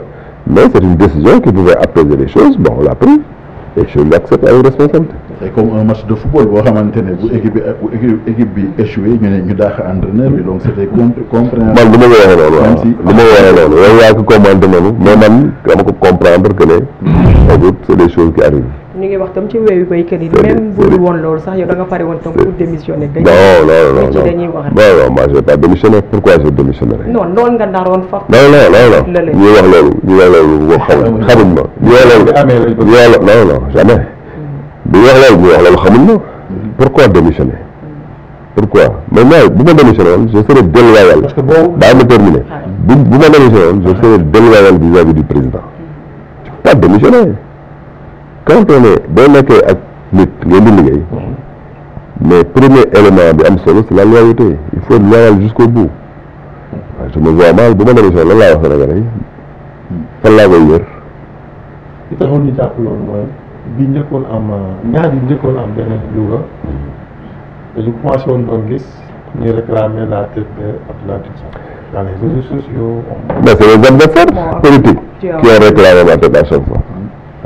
mais c'est une décision qui pouvait apaiser les choses bon on l'a pris et je l'accepte avec responsabilité. c'est comme un match de football boo xamante ne bu équipe bi échoué ñu daax entraîneur bi donc c'était compréhensible. man lu ma ko waxee noonu waaw lu ma ko waxee noonu yow yaa ko comprendre noonu mais man dama ko comprendre que ne c'est des choses qui arrivent. ñu ngi wax tam ci wéyu béykat yi même bu dul woon loolu sax yow da nga pare woon tam pour démissionner. dañuy wax non moi j'ai pas démissionné pourquoi je démissionnerais. non noonu nga naroon fa. non ñuy wax loolu boo xamuñ ma. ñu wax loolu non jamais. bi ñu wax loolu xamuñ ma. pourquoi démissionner. pourquoi mais moi bu ma démissionné woon je serais déloyal. parce que boo daa ma terminé. bu ma démissionné woon je serais déloyal vis-à-vis du président. je peux pas démissionner. quand on est boo nekkee ak nit ngeen di liggéey mais premier élément bi am solo c'est la loyauté il faut être loyal jusqu'au bout je me vois mal bu ma démissionné lan laa wax Sénégalais yi fan laa koy wér. li taxoon ñu jàpp loolu mooy bi njëkkoon am ñaar yi njëkkoon am beneen Louga dañu commencé woon doon gis ñu réclamer la tête de Abdoulaye Sow dans les réseaux sociaux. mais c'est les adversaires politiques qui ont réclamé la tête à chaque fois.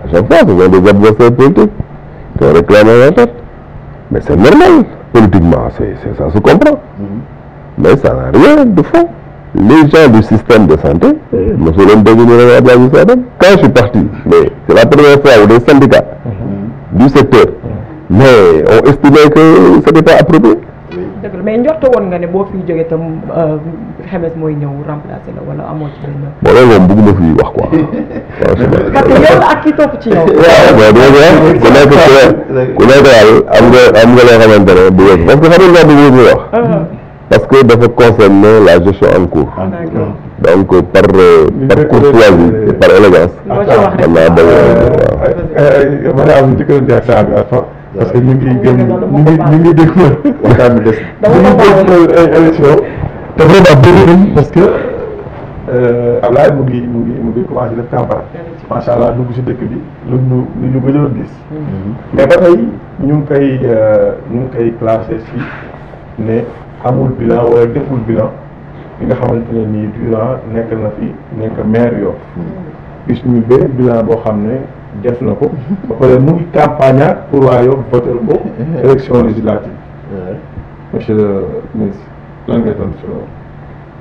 À chaque fois, ce sont des adversaires politiques qui ont réclamé la tête. Mais c'est normal, politiquement, ça se comprend. Mais ça n'a rien de fond. Les gens du système de santé, M. quand je suis parti, mais c'est la première fois où des syndicats du secteur mais ont estimé que ce n'était pas approprié. dëgg la mais njorte woon nga ne boo fi jógee tam Xemes mooy ñëw remplacer la wala amoo ci benn. bon loolu moom bëgguma fi wax quoi. parce que yow la ak ki topp ci yow. waaw mais dina ku nekk daal am nga loo xamante ne bu yëg parce que xam nga bëgg ñu wax. parce que dafa concerner la gestion en cours. donc par courtoisie et par élégance. xam naa bëgg parce que ñu ngi déglu waxtaan bi des. ñu ngi déglu élection te vraiment bëri nañ parce que Ablaye mu ngi commencé def campagne macha allah dugg si dëkk bi lu ñu gëjoon gis. mais ba tey ñu ngi koy classé si ne amul bilan wala deful bilan bi nga xamante ne nii durant nekk na fi nekk maire Yoff gis ñu benn bilan boo xam ne def na ko ba pare mu ngi campagne pour waa Yoff voter ko élection législative. monsieur le ministre lan ngay doon si loolu.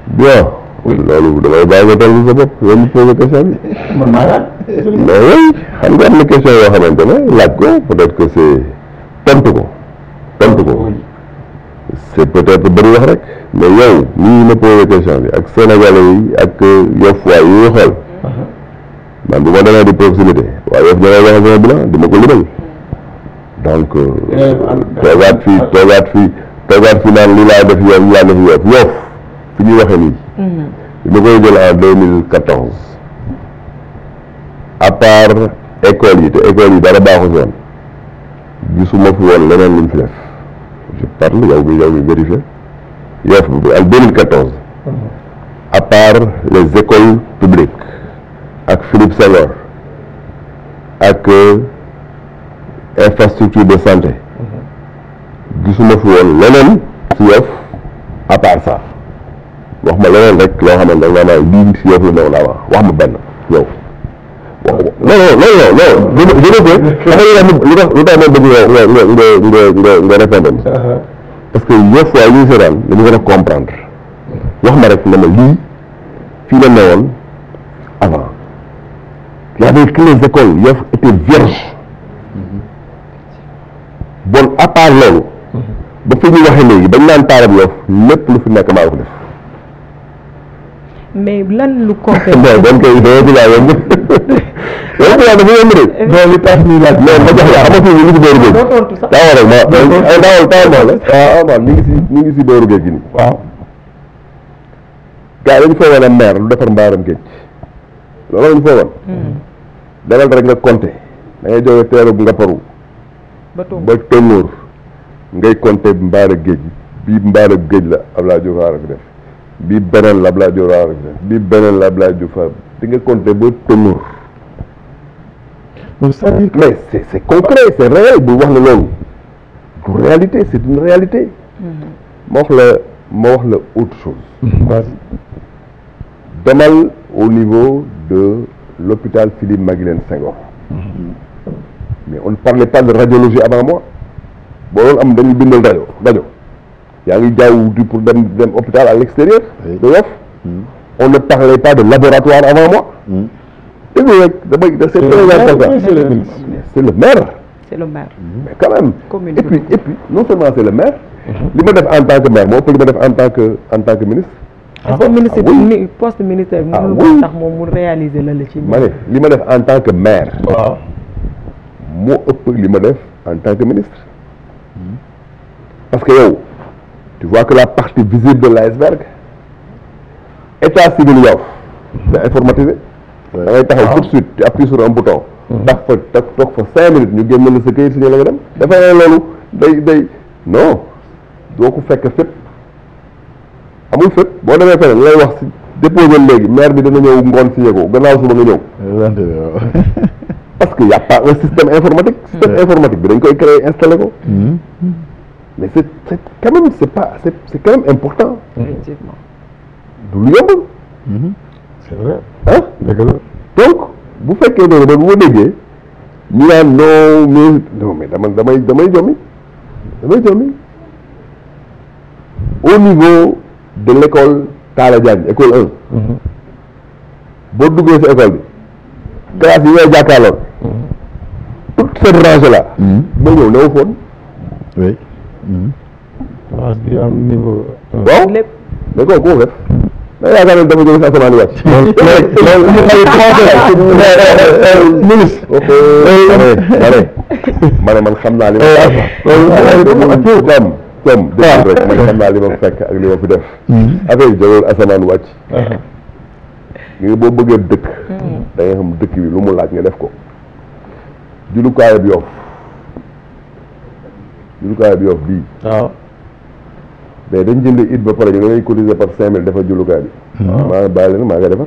bien. loolu damay bàyyi nga toll sa bopp yow mi posé question bi. man maa laaj. mais oui xam nga am na question yoo xamante ne laaj ko peut-être que c'est tontu ko. c'est peut-être bëri wax rek mais yow nii ma posé question bi ak Sénégalais yi ak Yoff waay yi ñuy xool man bu ma demee di proximité waaye Yoff ñoo wax sama bilan di ma ko limal donc toogaat fii naan lii laa def Yoff fi ñuy waxee nii. bi ma koy jël en 2014 à part école yi te école yi dara baaxu si woon gisuma fi woon leneen luñ fi def je parle yow mi vérifié Yoff en 2014 à part les écoles publiques ak Philippe Senghor ak infrastructure de santé gisuma fi woon leneen si Yoff à part ça wax ma leneen rek loo xamante ne maanaam lii si Yoff la new laa wax ma benn yow non lu tax ma bëgg nga répondre parce que Yoff waaye ñuy seetaan dañu war a comprendre wax ma rek ne ma lii fii la newoon avant y avait que les écoles Yoff étaient vierges bon à part loolu ba fi ñu waxee léegi bañ naan taarab Yoff lépp lu fi nekk maa ko def mais lan lu compétent. non donc dama ci laaj yomb dafa yomb de. non li tax ñuy laaj. non ma jox la xamante ni ñu ngi si booru géej. doo tontu sax daa war rek ñu ngi si booru géej gi nii. waaw. gars yi dañu foogoon a maire lu defar mbaaram géej loolu la ñu foogoon. demal rek nga compter da ngay jógee teeru bu nga paru. ba tóngoor ngay compter mbaara géej bii mbaara géej la Abdoulaye Diouf Sarr fi def. bii beneen la Abdoulaye Diouf Sarr bii beneen la Abdoulaye Diouf Sarr di nga compter ba tónóor mais c'est concret c'est réel bu wax la loolu du réalité c'est une réalité ma wax la autre chose demal au niveau de l'hôpital Philippe Maguilène Senghor mais on ne parlait pas de radiologie avant moi boo doon am dañu bindal rajo yaa ngi jaaw di pour dem hôpital à l'extérieur de Yoff on ne parlait pas de laboratoire avant moi dégg nga rek damay c'est très important c'est le maire mais quand même et puis non seulement c'est le maire li ma def en tant que maire moo ëpp li ma def en tant que ministre est-ce que ministre poste ministère mënul ko tax moom mu réaliser la ci ma ne li ma def en tant que maire waaw moo ëpp li ma def en tant que ministre parce que yow tu vois que la partie visible de l'iceberg état civil Yoff c'est informatisé da ngay taxaw tout de suite tu appuies sur un bouton toog fa 5 minutes ñu génn la sa këyit signé la nga dem dafa ne loolu day non doo ko fekk fépp amul fépp boo demee feneen lay wax si déposé léegi maire bi dana ñëw ngoon signé ko gannaaw suba nga ñëw parce que y a pas un système informatique système informatique bi dañ koy créer installé ko mais c'est quand même c'est quand même important effectivement du lu yomb c'est vrai ah dëgg la donc bu fekkee loolu ba bu ma déggee ñu naan non mais damay jommi au niveau de l'école Talla Diagne école 1 boo duggee ci école bi classe yi ngay jàkkaarloon toute cette rangée là ba ñëw newu foon oui classe bi am niveau waaw lépp mais kooku def da yaakaar ne dafa jóge si asamaan wàcc ministre ma ne man xam naa li ma com dégg rek man xam naa li ma fekk ak li ma fi def affaire yi jógewul asamaan wàcc ngi boo bëggee dëkk da nga xam dëkk bi lu mu laaj nga def ko julukaayab Yoff bii waaw mais dañ jënd it ba pare ñu ngay cotiser par 5000 dafa julukaay bi maa bàyyi leen maa ko defar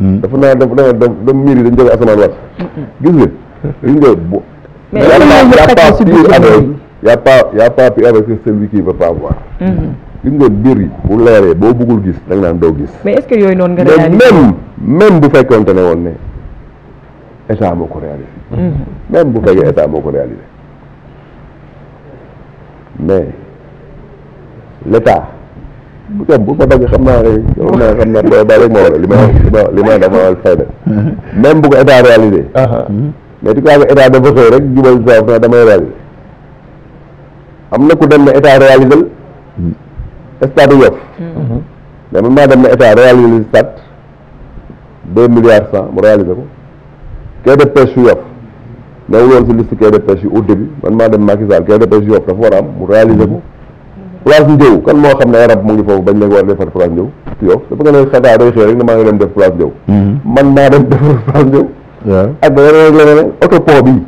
dafa naa da miir yi dañ jóge asamaan wat gis nga bu y a pas pire avec celui qui veut pas voir gis nga mbir yi bu leeree boo bëggul gis da nga naan doo gis mais est-ce que yooyu noonu nga réalisé même bu fekkoonte ne woon ne état moo ko réalisé même bu fekkee état moo ko réalisé mais l'état bu ko dagg xam naa ne ba rek ma war li ma dama wal fayda même bu ko état réalisé mais tu crois que état dafa xëy rek jubal saaf na damay réalisé am na ku dem ne état réalisé stade Yoff mais man maa dem ne état réalisé stade 2 milliards 100 mu réalisé ko quai de pêche yu Yoff newul woon si liste quai de pêche yi au début man maa dem Macky Sall quai de pêche yu Yoff dafa war a am mu réalisé ko place Ndiou kan moo xam ne arab mu ngi foofu bañ ne war a defar place Ndiou ci Yoff dafa nga ne xataa day xëy rek ne maa ngi dem def place Ndiou man maa dem defar place Ndiou ak leneen auto pont bi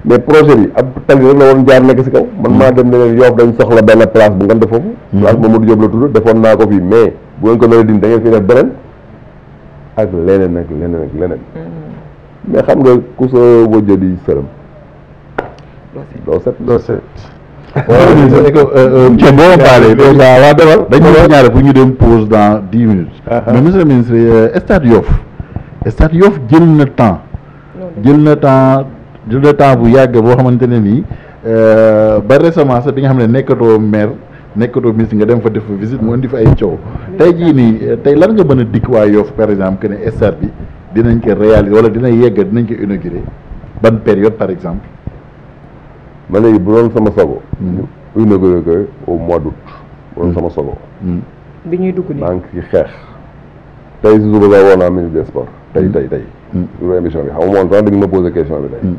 mais projet bi ab tali rek la waroon jaar nekk si kaw man maa dem ne leen Yoff dañ soxla benn place bu ngeen def foofu place Mamadou Diop la tudd defoon naa ko fii mais bu ngeen ko nar a dindi da ngeen fi def beneen ak leneen mais xam nga ku sa wëjjo di sërëm doo set monsieur boo parlé déjà waa demal dañu ñaare pour ñu dem pause dans 10 minutes mais monsieur le ministre stade Yoff jël na temps bu yàgg boo xamante ne nii ba récemment sax bi nga xam ne nekkatoo maire nekkatoo ministre nga dem fa def visite mu indi fa ay coow tey jii nii tey lan nga mën a dikk waa Yoff par exemple que ne stade bi dinañ ko réaliser wala dinañ ko inaugurer ban période par exemple ma léegi bu doon sama sago inauguré ko au mois d'août bu doon sama sago bi ñuy dugg nii maa ngi ci xeex tey si suba sax woo naa ministre des sports tey sur émission bi xam nga moom sax dañu ma posé question bi tey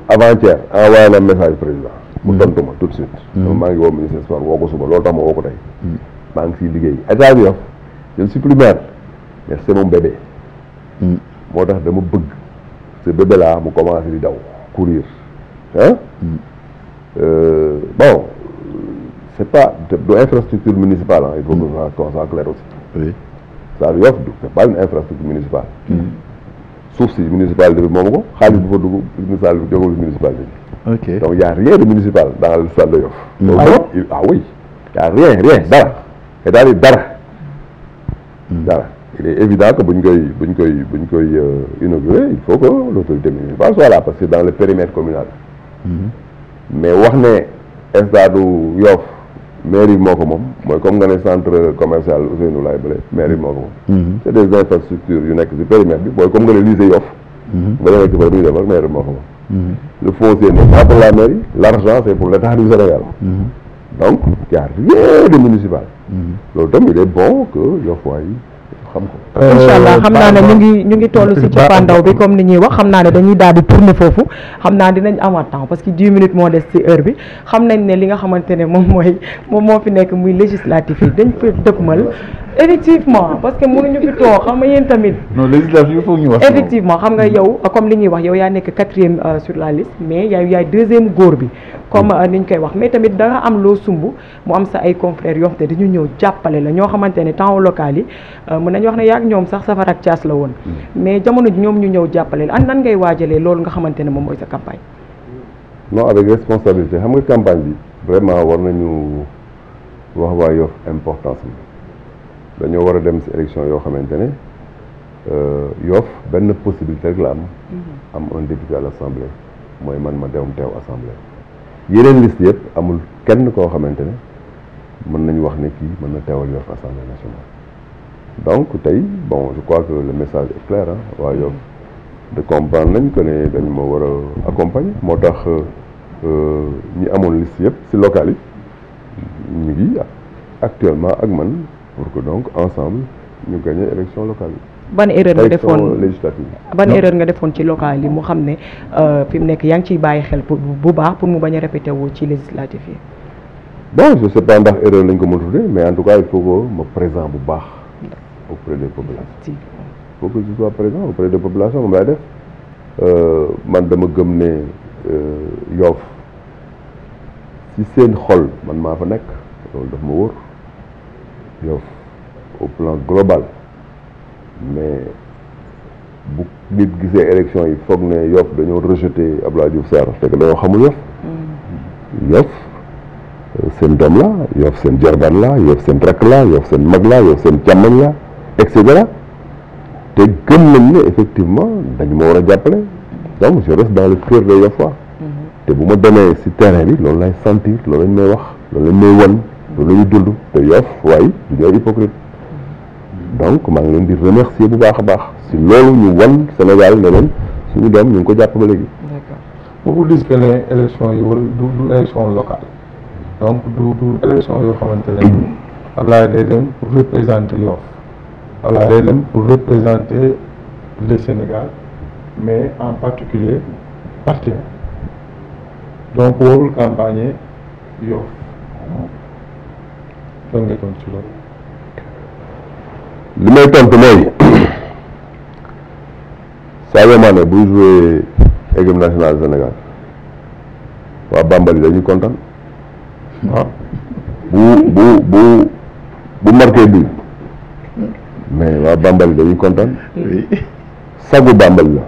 avant-hier envoyé na message président mu tontu ma tout de suite maa ngi woo ministre des sports woo ko suba loolu tax ma woo ko tey maa ngi siy liggéey état bi Yoff je ne suis plus maire mais c'est mon bébé moo tax dama bëgg ce bébé là mu commencé di daw courir bon c'est pas de infrastructure municipale il faut qu'on soit clair aussi ça Yoff c'est pas une infrastructure municipale suuf si municipalité bi moomu ko xaalis bu fa dugg municipal bi jógul municipalité bi ok donc y a rien de municipal dans le stade de Yoff ah oui y a rien dara c'est-à-dire dara il est évident que buñ koy inaugurer il faut que l'autorité municipale soit là parce que dans le périmètre communal mais wax ne stade Yoff mairie moo ko moom mooy comme nga ne centre commercial Ousseynou Laye Blé mairie moo ko moom c'est des infrastructures yu nekk ci périmètre bi mooy comme nga ne lycée Yoff nga ne nekk fa duñu defar mairie moo ko moom le foncier n'est pas pour la mairie l'argent c'est pour l'État du Sénégal donc y a rien de municipal loolu tam il est bon que Yoff waay xam ko incha allah xam naa ne ñu ngi toll si cappaandaw bi comme ni ñuy wax xam naa ne dañuy daal di tourner foofu xam naa dinañ amaat temps parce que 10 minutes moo des ci heure bi xam nañ ne li nga xamante ne moom moo fi nekk muy législatif yi dañ fa dëkkmal effectivement parce que mënuñu fi toog xam nga yéen tamit non législatif il faut ñu wax effectivement xam nga yow comme li ñuy wax yow yaa nekk 4e sur la liste mais yaay 2e góor bi comme ni ñu koy wax mais tamit da nga am loo sumb mu am sa ay confrères yoo xam te dañu ñëw jàppale la ñoo xamante ne temps local yi mën nañu wax ne yaa ak ñoom sax safar ak caas la woon mais jamono ji ñoom ñu ñëw jàppale la nan ngay waajalee loolu nga xamante ne moom mooy sa campagne non avec responsabilité xam nga campagne bi vraiment war nañu wax waa Yoff importance bi dañoo war a dem ci élection yoo xamante ne Yoff benn possibilité rek la am un député à l'Assemblée mooy man ma dem teew Assemblée yeneen liste yëpp amul kenn koo xamante ne mën nañu wax ne kii mën na teewal Yoff Assemblée nationale donc tey bon je crois que le message est clair waa Yoff de comprendre nañ que ne dañu ma war a accompagner moo tax ñi amoon liste yëpp ci local yi ñu ngi actuellement ak man pour que donc ensemble ñu gagner élection locale yi. ban erreur nga defoon législative ban erreur nga defoon ci local yi mu xam ne fi mu nekk yaa ngi ciy bàyyi xel bu baax pour mu bañ a répété wu ci législative yi. bon je sais pas ndax erreur lañ ko mën a tuddee mais en tout cas il faut que ma présent bu baax auprès des populations. il faut que je sois présent auprès des populations moom laay def man dama gëm ne Yoff ci seen xol man maa fa nekk loolu daf ma wóor Yoff au plan global mais bu nit gisee élection yi foog ne Yoff dañoo rejeté Abdoulaye Diouf Sarr fekk dañoo xamul Yoff. Yoff seen doom la Yoff seen jarbaat la Yoff seen rakk la Yoff seen mag la Yoff seen càmmañ la et cetera te gëm nañ ne effectivement dañu ma war a jàppale donc je reste dans le cœur des Yoffois te bu ma demee ci terrain bi loolu lay sentir loolu lañ may wax loolu lañ may wan loolu la ñuy dund te Yoff waaye du ñu ay hypocrite donc maa ngi leen di remercier bu baax a baax ci loolu ñu wan Sénégal ne leen suñu doom ñu ngi ko jàpp ba léegi. Vous dites que les élections yi du élection locale donc du élection yoo xamante ne Ablaye day dem pour représenter Yoff Ablaye day dem pour représenter le Sénégal mais en particulier parti donc warul campagne Yoff loolu nga tontu ci loolu. li may tontu mooy Sadio Mané buy joué équipe nationale du Sénégal waa Bambali dañuy kontaan waaw bu marqué bi mais waa Bambali dañuy kontaan sagu Bambali la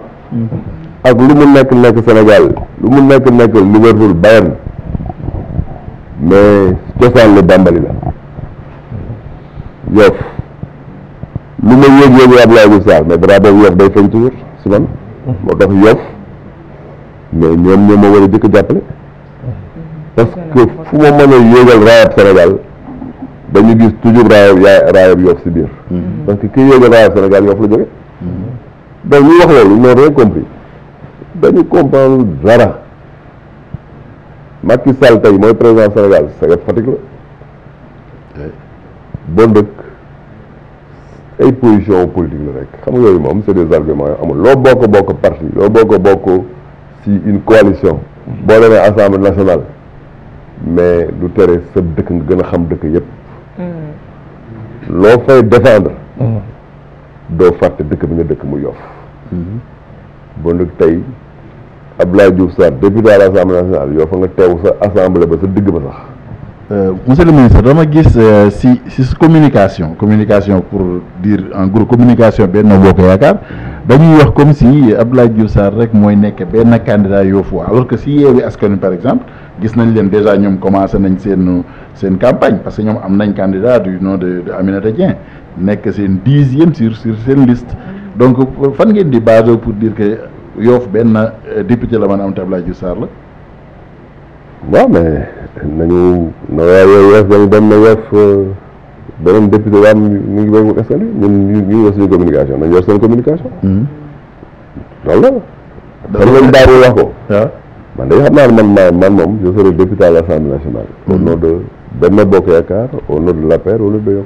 ak lu mu nekk Sénégal lu mu nekk Liverpool Bayern mais cosaan lu Bambali la Yoff lu ma yéeg Abdoulaye Diouf Sarr mais drapeau Yoff day feeñ toujours si man moo tax Yoff mais ñoom ma war a jëkk jàppale parce que fu ma mën a yéegal raayab Sénégal dañu gis toujours raayab Yoff si biir parce que kii yéegal raayab Sénégal Yoff la jóge donc ñu wax loolu ils n'ont rien compris dañu comprendre dara Macky Sall tey mooy président Sénégal Sénégal Fatick la bon dëkk ay position politique la rek xam nga yooyu moom c'est des arguments yoo amul loo bokk parti loo bokk si une coalition boo demee assemblée nationale mais du tere sa dëkk nga gën a xam dëkk yépp loo fay défendre doo fàtte dëkk bi nga dëkk mu Yoff bon nag tey Abdoulaye Diouf Sarr député à l'Assemblée nationale yoo fa nga teew sa assemblée ba sa digg ba sax monsieur le ministre dama gis si communication pour dire en gros communication Benno Bokk Yaakaar dañuy wax comme si Abdoulaye Diouf Sarr rek mooy nekk benn candidat Yoffois alors que si Yewwi Askan Wi par exemple gis nañ leen déjà ñoom commencé nañ seen campagne parce que ñoom am nañ candidat du nom de Aminata Dieng nekk seen 10e sur seen liste donc fan ngeen di basé pour dire que Yoff benn député la mën a am te Abdoulaye Diouf Sarr la. waaw mais nañu Yoff dañu dem na Yoff beneen député waa mi ngi bëgg askan wi ñu ngi wax suñu communication nañu yor seen communication. loolu la. dañu leen bàyyi wax ko. waaw man de xam naa ne man moom je serai député à l'Assemblée nationale. au nom de Benno Bokk Yaakaar au nom de l'APR au nom de Yoff.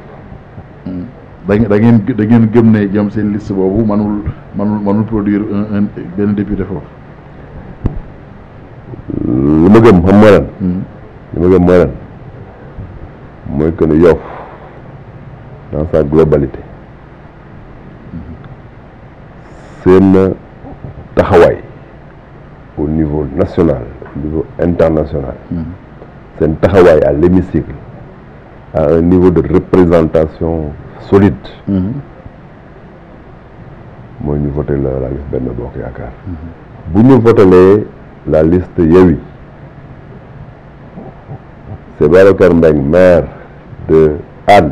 da ngeen gëm ne ñoom seen liste boobu mënul produire benn député foofu. li ma gëm xam mooy lan. li ma gëm mooy lan mooy que ne Yoff dans sa globalité seen taxawaay au niveau national au niveau international seen taxawaay à l'hémicycle à un niveau de représentation solide mooy ñu voté la liste Benno Bokk Yaakaar bu ñu votelee la liste Yewwi c'est Babacar Mbengue maire de Hann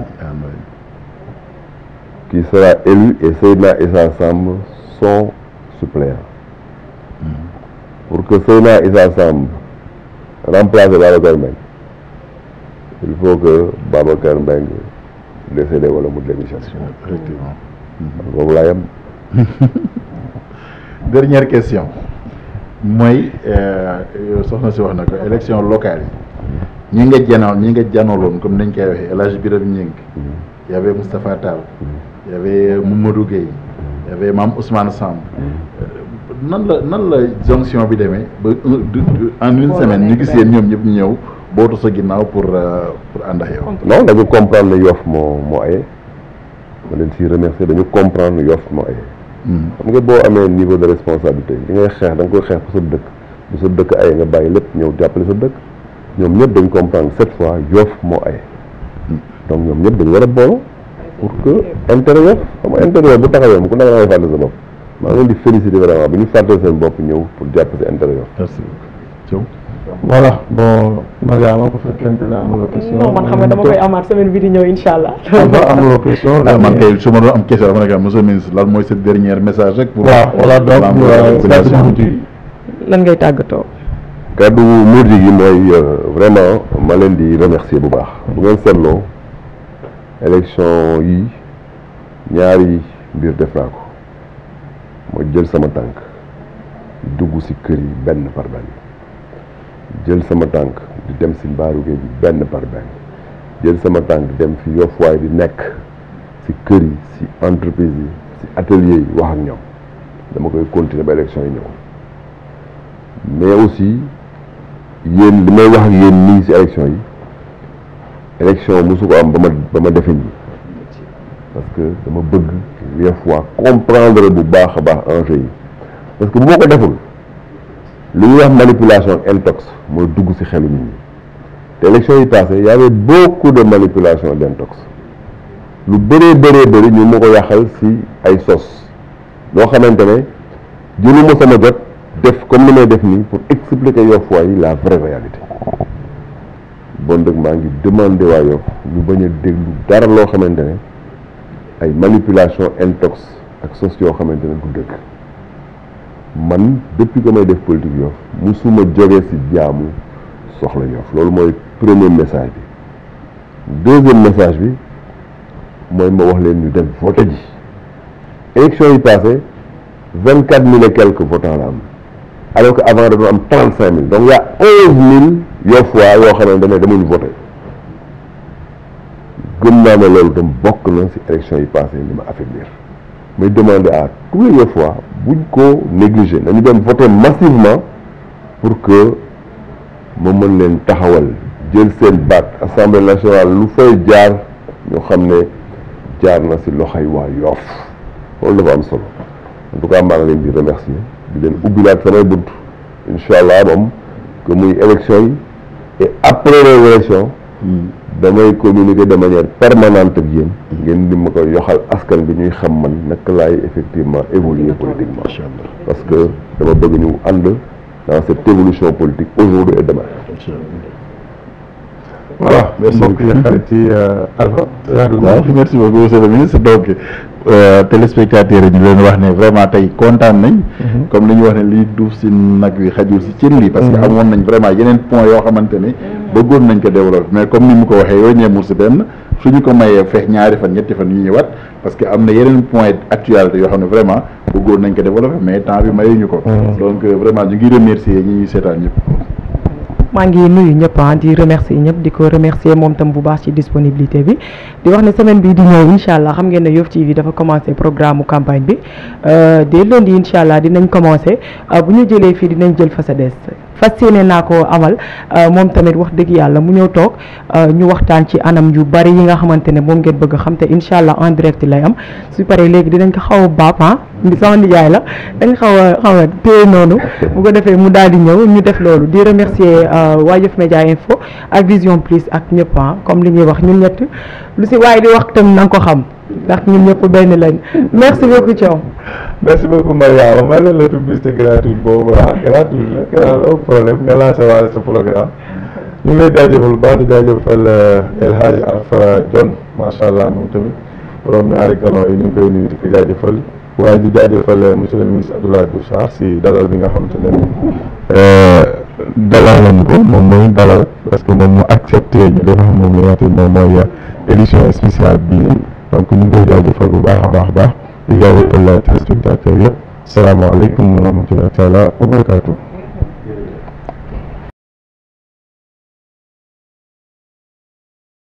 qui sera élu et Seydina Issa Samb son suppléant pour que Seydina Issa Samb remplace Babacar Mbengue il faut que Babacar Mbengue décédé wala mu démissionne. Effectivement. boobu laa yem. Dernière question mooy soxna si wax na ko élection locale yi ñi nga janooloon comme nañ koy waxee El Hadj Birame Ngingue y avait Moustapha Tall y avait Mamadou Gueye y avait Mame Ousmane Samb nan la jonction bi demee ba en une semaine ñu gis yéen ñoom ñëpp ñu ñëw bootu sa ginnaaw pour ànd ak yow. non dañu comprendre ne Yoff moo aye ma leen siy remercier dañu comprendre ne Yoff moo aye xam nga boo amee niveau de responsabilité li ngay xeex da nga koy xeex pour sa dëkk bu sa dëkk aye nga bàyyi lépp ñëw jàppale sa dëkk ñoom ñëpp dañ comprendre cette fois Yoff moo aye donc ñoom ñëpp dañu war a booloo pour que intérieur xam nga intérieur bu taxawee mu ku nekk da ngay fàtte sa bopp maa ngi leen di féliciter vraiment bi ñu fàtte seen bopp ñëw pour jàpp si intérieur. merci beaucoup. voilà bon Mariama bu fekkente ne amuloo question. non man xam nga dama koy amaat semaine bi di ñëw incha allah. amuloo question. man kay su ma doon am question dama ne ko monsieur le ministre lan mooy sa dernier message rek. pour waaw voilà donc lan ngay tàggatoo. kaddu mujj gi mooy vraiment ma leen di remercier bu baax bu ngeen seetloo élection yi ñaari mbir def naa ko mooy jël sama tànk dugg ci kër yi benn par benn jël sama tànk di dem ci mbaaru géej bi benn par benn jël sama tànk dem fi Yoff-Waay di nekk ci kër yi ci entreprise yi ci atelier yi wax ak ñoom dama koy continuer ba élection yi ñëw mais aussi yéen li may wax ak yéen nii ci élection yi élection mosu ko am ba ma defe nii parce que dama bëgg des fois comprendre bu baax a baax enjeu yi parce que bu ma ko deful li ñuy wax manipulation intox mooy dugg ci xelu nit ñi te élection yi passé y avait beaucoup de manipulation d'intox lu bëri ñu ma ko yàqal ci ay sos loo xamante ne jëluma sama jot def comme ni may def nii pour expliquer Yoff-Waay yi la vraie réalité bon dëgg maa ngi demandé waa Yoff ñu bañ a déglu dara loo xamante ne ay manipulation intox ak sos yoo xamante ne du dëgg man depuis que may def politique Yoff musuma jóge ci jaamu soxla Yoff loolu mooy premier message bi deuxième message bi mooy ma wax leen ñu dem voté ji élection yi passé 24 000 et quelques votants la am alors que avant dañoo am 35 000 donc y a 11 000 Yoff-Waay yoo xamante ne demuñu voté gëm naa ne loolu tam bokk na ci élection yi passé li ma affaiblir may demander à tous les Yoff-Waay buñ ko négliger nañu dem voter massivement pour que ma mën leen taxawal jël seen baat assemblée nationale lu fay jaar ñu xam ne jaar na ci loxoy waa Yoff loolu dafa am solo en tout cas maa ngi leen di remercier di leen ubbilaat samay bunt incha allah moom que muy élection yi et après les élections damay communiquer de manière permanente ak yéen ngeen di ma koy yoxal askan bi ñuy xam man naka laay effectivement évoluer politiquement parce que dama bëgg ñu ànd dans cette évolution politique aujourd'hui et demain. voilà merci beaucoup xarit yi Alpha. merci beaucoup monsieur le ministre donc téléspectateurs yi ñu leen wax ne vraiment tey kontaan nañ. comme li ñu wax ne lii duuf si nag wi xajul si cin li parce que amoon nañ vraiment yeneen point yoo xamante ne bëggoon nañ ko développer mais comme ni mu ko waxee yooyu ñeemul si benn suñu ko mayee feex ñaari fan ñetti fan yu ñëwaat parce que am na yeneen point actualité yoo xam ne vraiment bëggoon nañ ko développer mais temps bi mayuñu ko. donc vraiment ñu ngi remercier ñi ñuy seetaan ñëpp. maa ngi nuyu ñëpp di remercier ñëpp di ko remercier moom tam bu baax ci disponibilité bi di wax ne semaine bii di ñëw incha allah xam ngeen ne Yoff TV dafa commencé programme campagne bi dès lundi incha allah dinañ commencé bu ñu jëlee fii dinañ jël fa sa des fas yéene naa ko amal moom tamit wax dëgg yàlla mu ñëw toog ñu waxtaan ci anam yu bari yi nga xamante ne moom ngeen bëgg a xam te incha allah en direct lay am su paree léegi dinañ ko xaw a baap sama nijaay la dañ xaw a téye noonu bu ko defee mu daal di ñëw ñu def loolu di remercier waa Yoff Média Info ak Vision Plus ak ñëpp comme li ñuy wax ñun ñett lu si waaye di wax tam na nga ko xam ndax ñun ñëpp benn lañ merci beaucoup Thiaw. merci beaucoup Mariama ma leen la publicité gratuite boobu gratuite la au problème nga lancé waale sa programme ñu ngi lay jaajëfal bu baax di jaajëfal El Hadj Alpha John macha allah moom tamit borom ñaari galon yi ñu ngi koy nuyu di ko jaajëfal waaye di jaajëfal monsieur le ministre Abdoulaye Diouf Sarr si dalal bi nga xamante ne dalal nañu ko moom mooy dalal parce que moom mu accepté ñu def moom li nga xam ne moom mooy édition spéciale bii donc ñu ngi koy jaajëfal bu baax a baax di jaajëfal téléspectateurs yëpp salaamaaleykum wa rahmatullahi taala wa barakatuh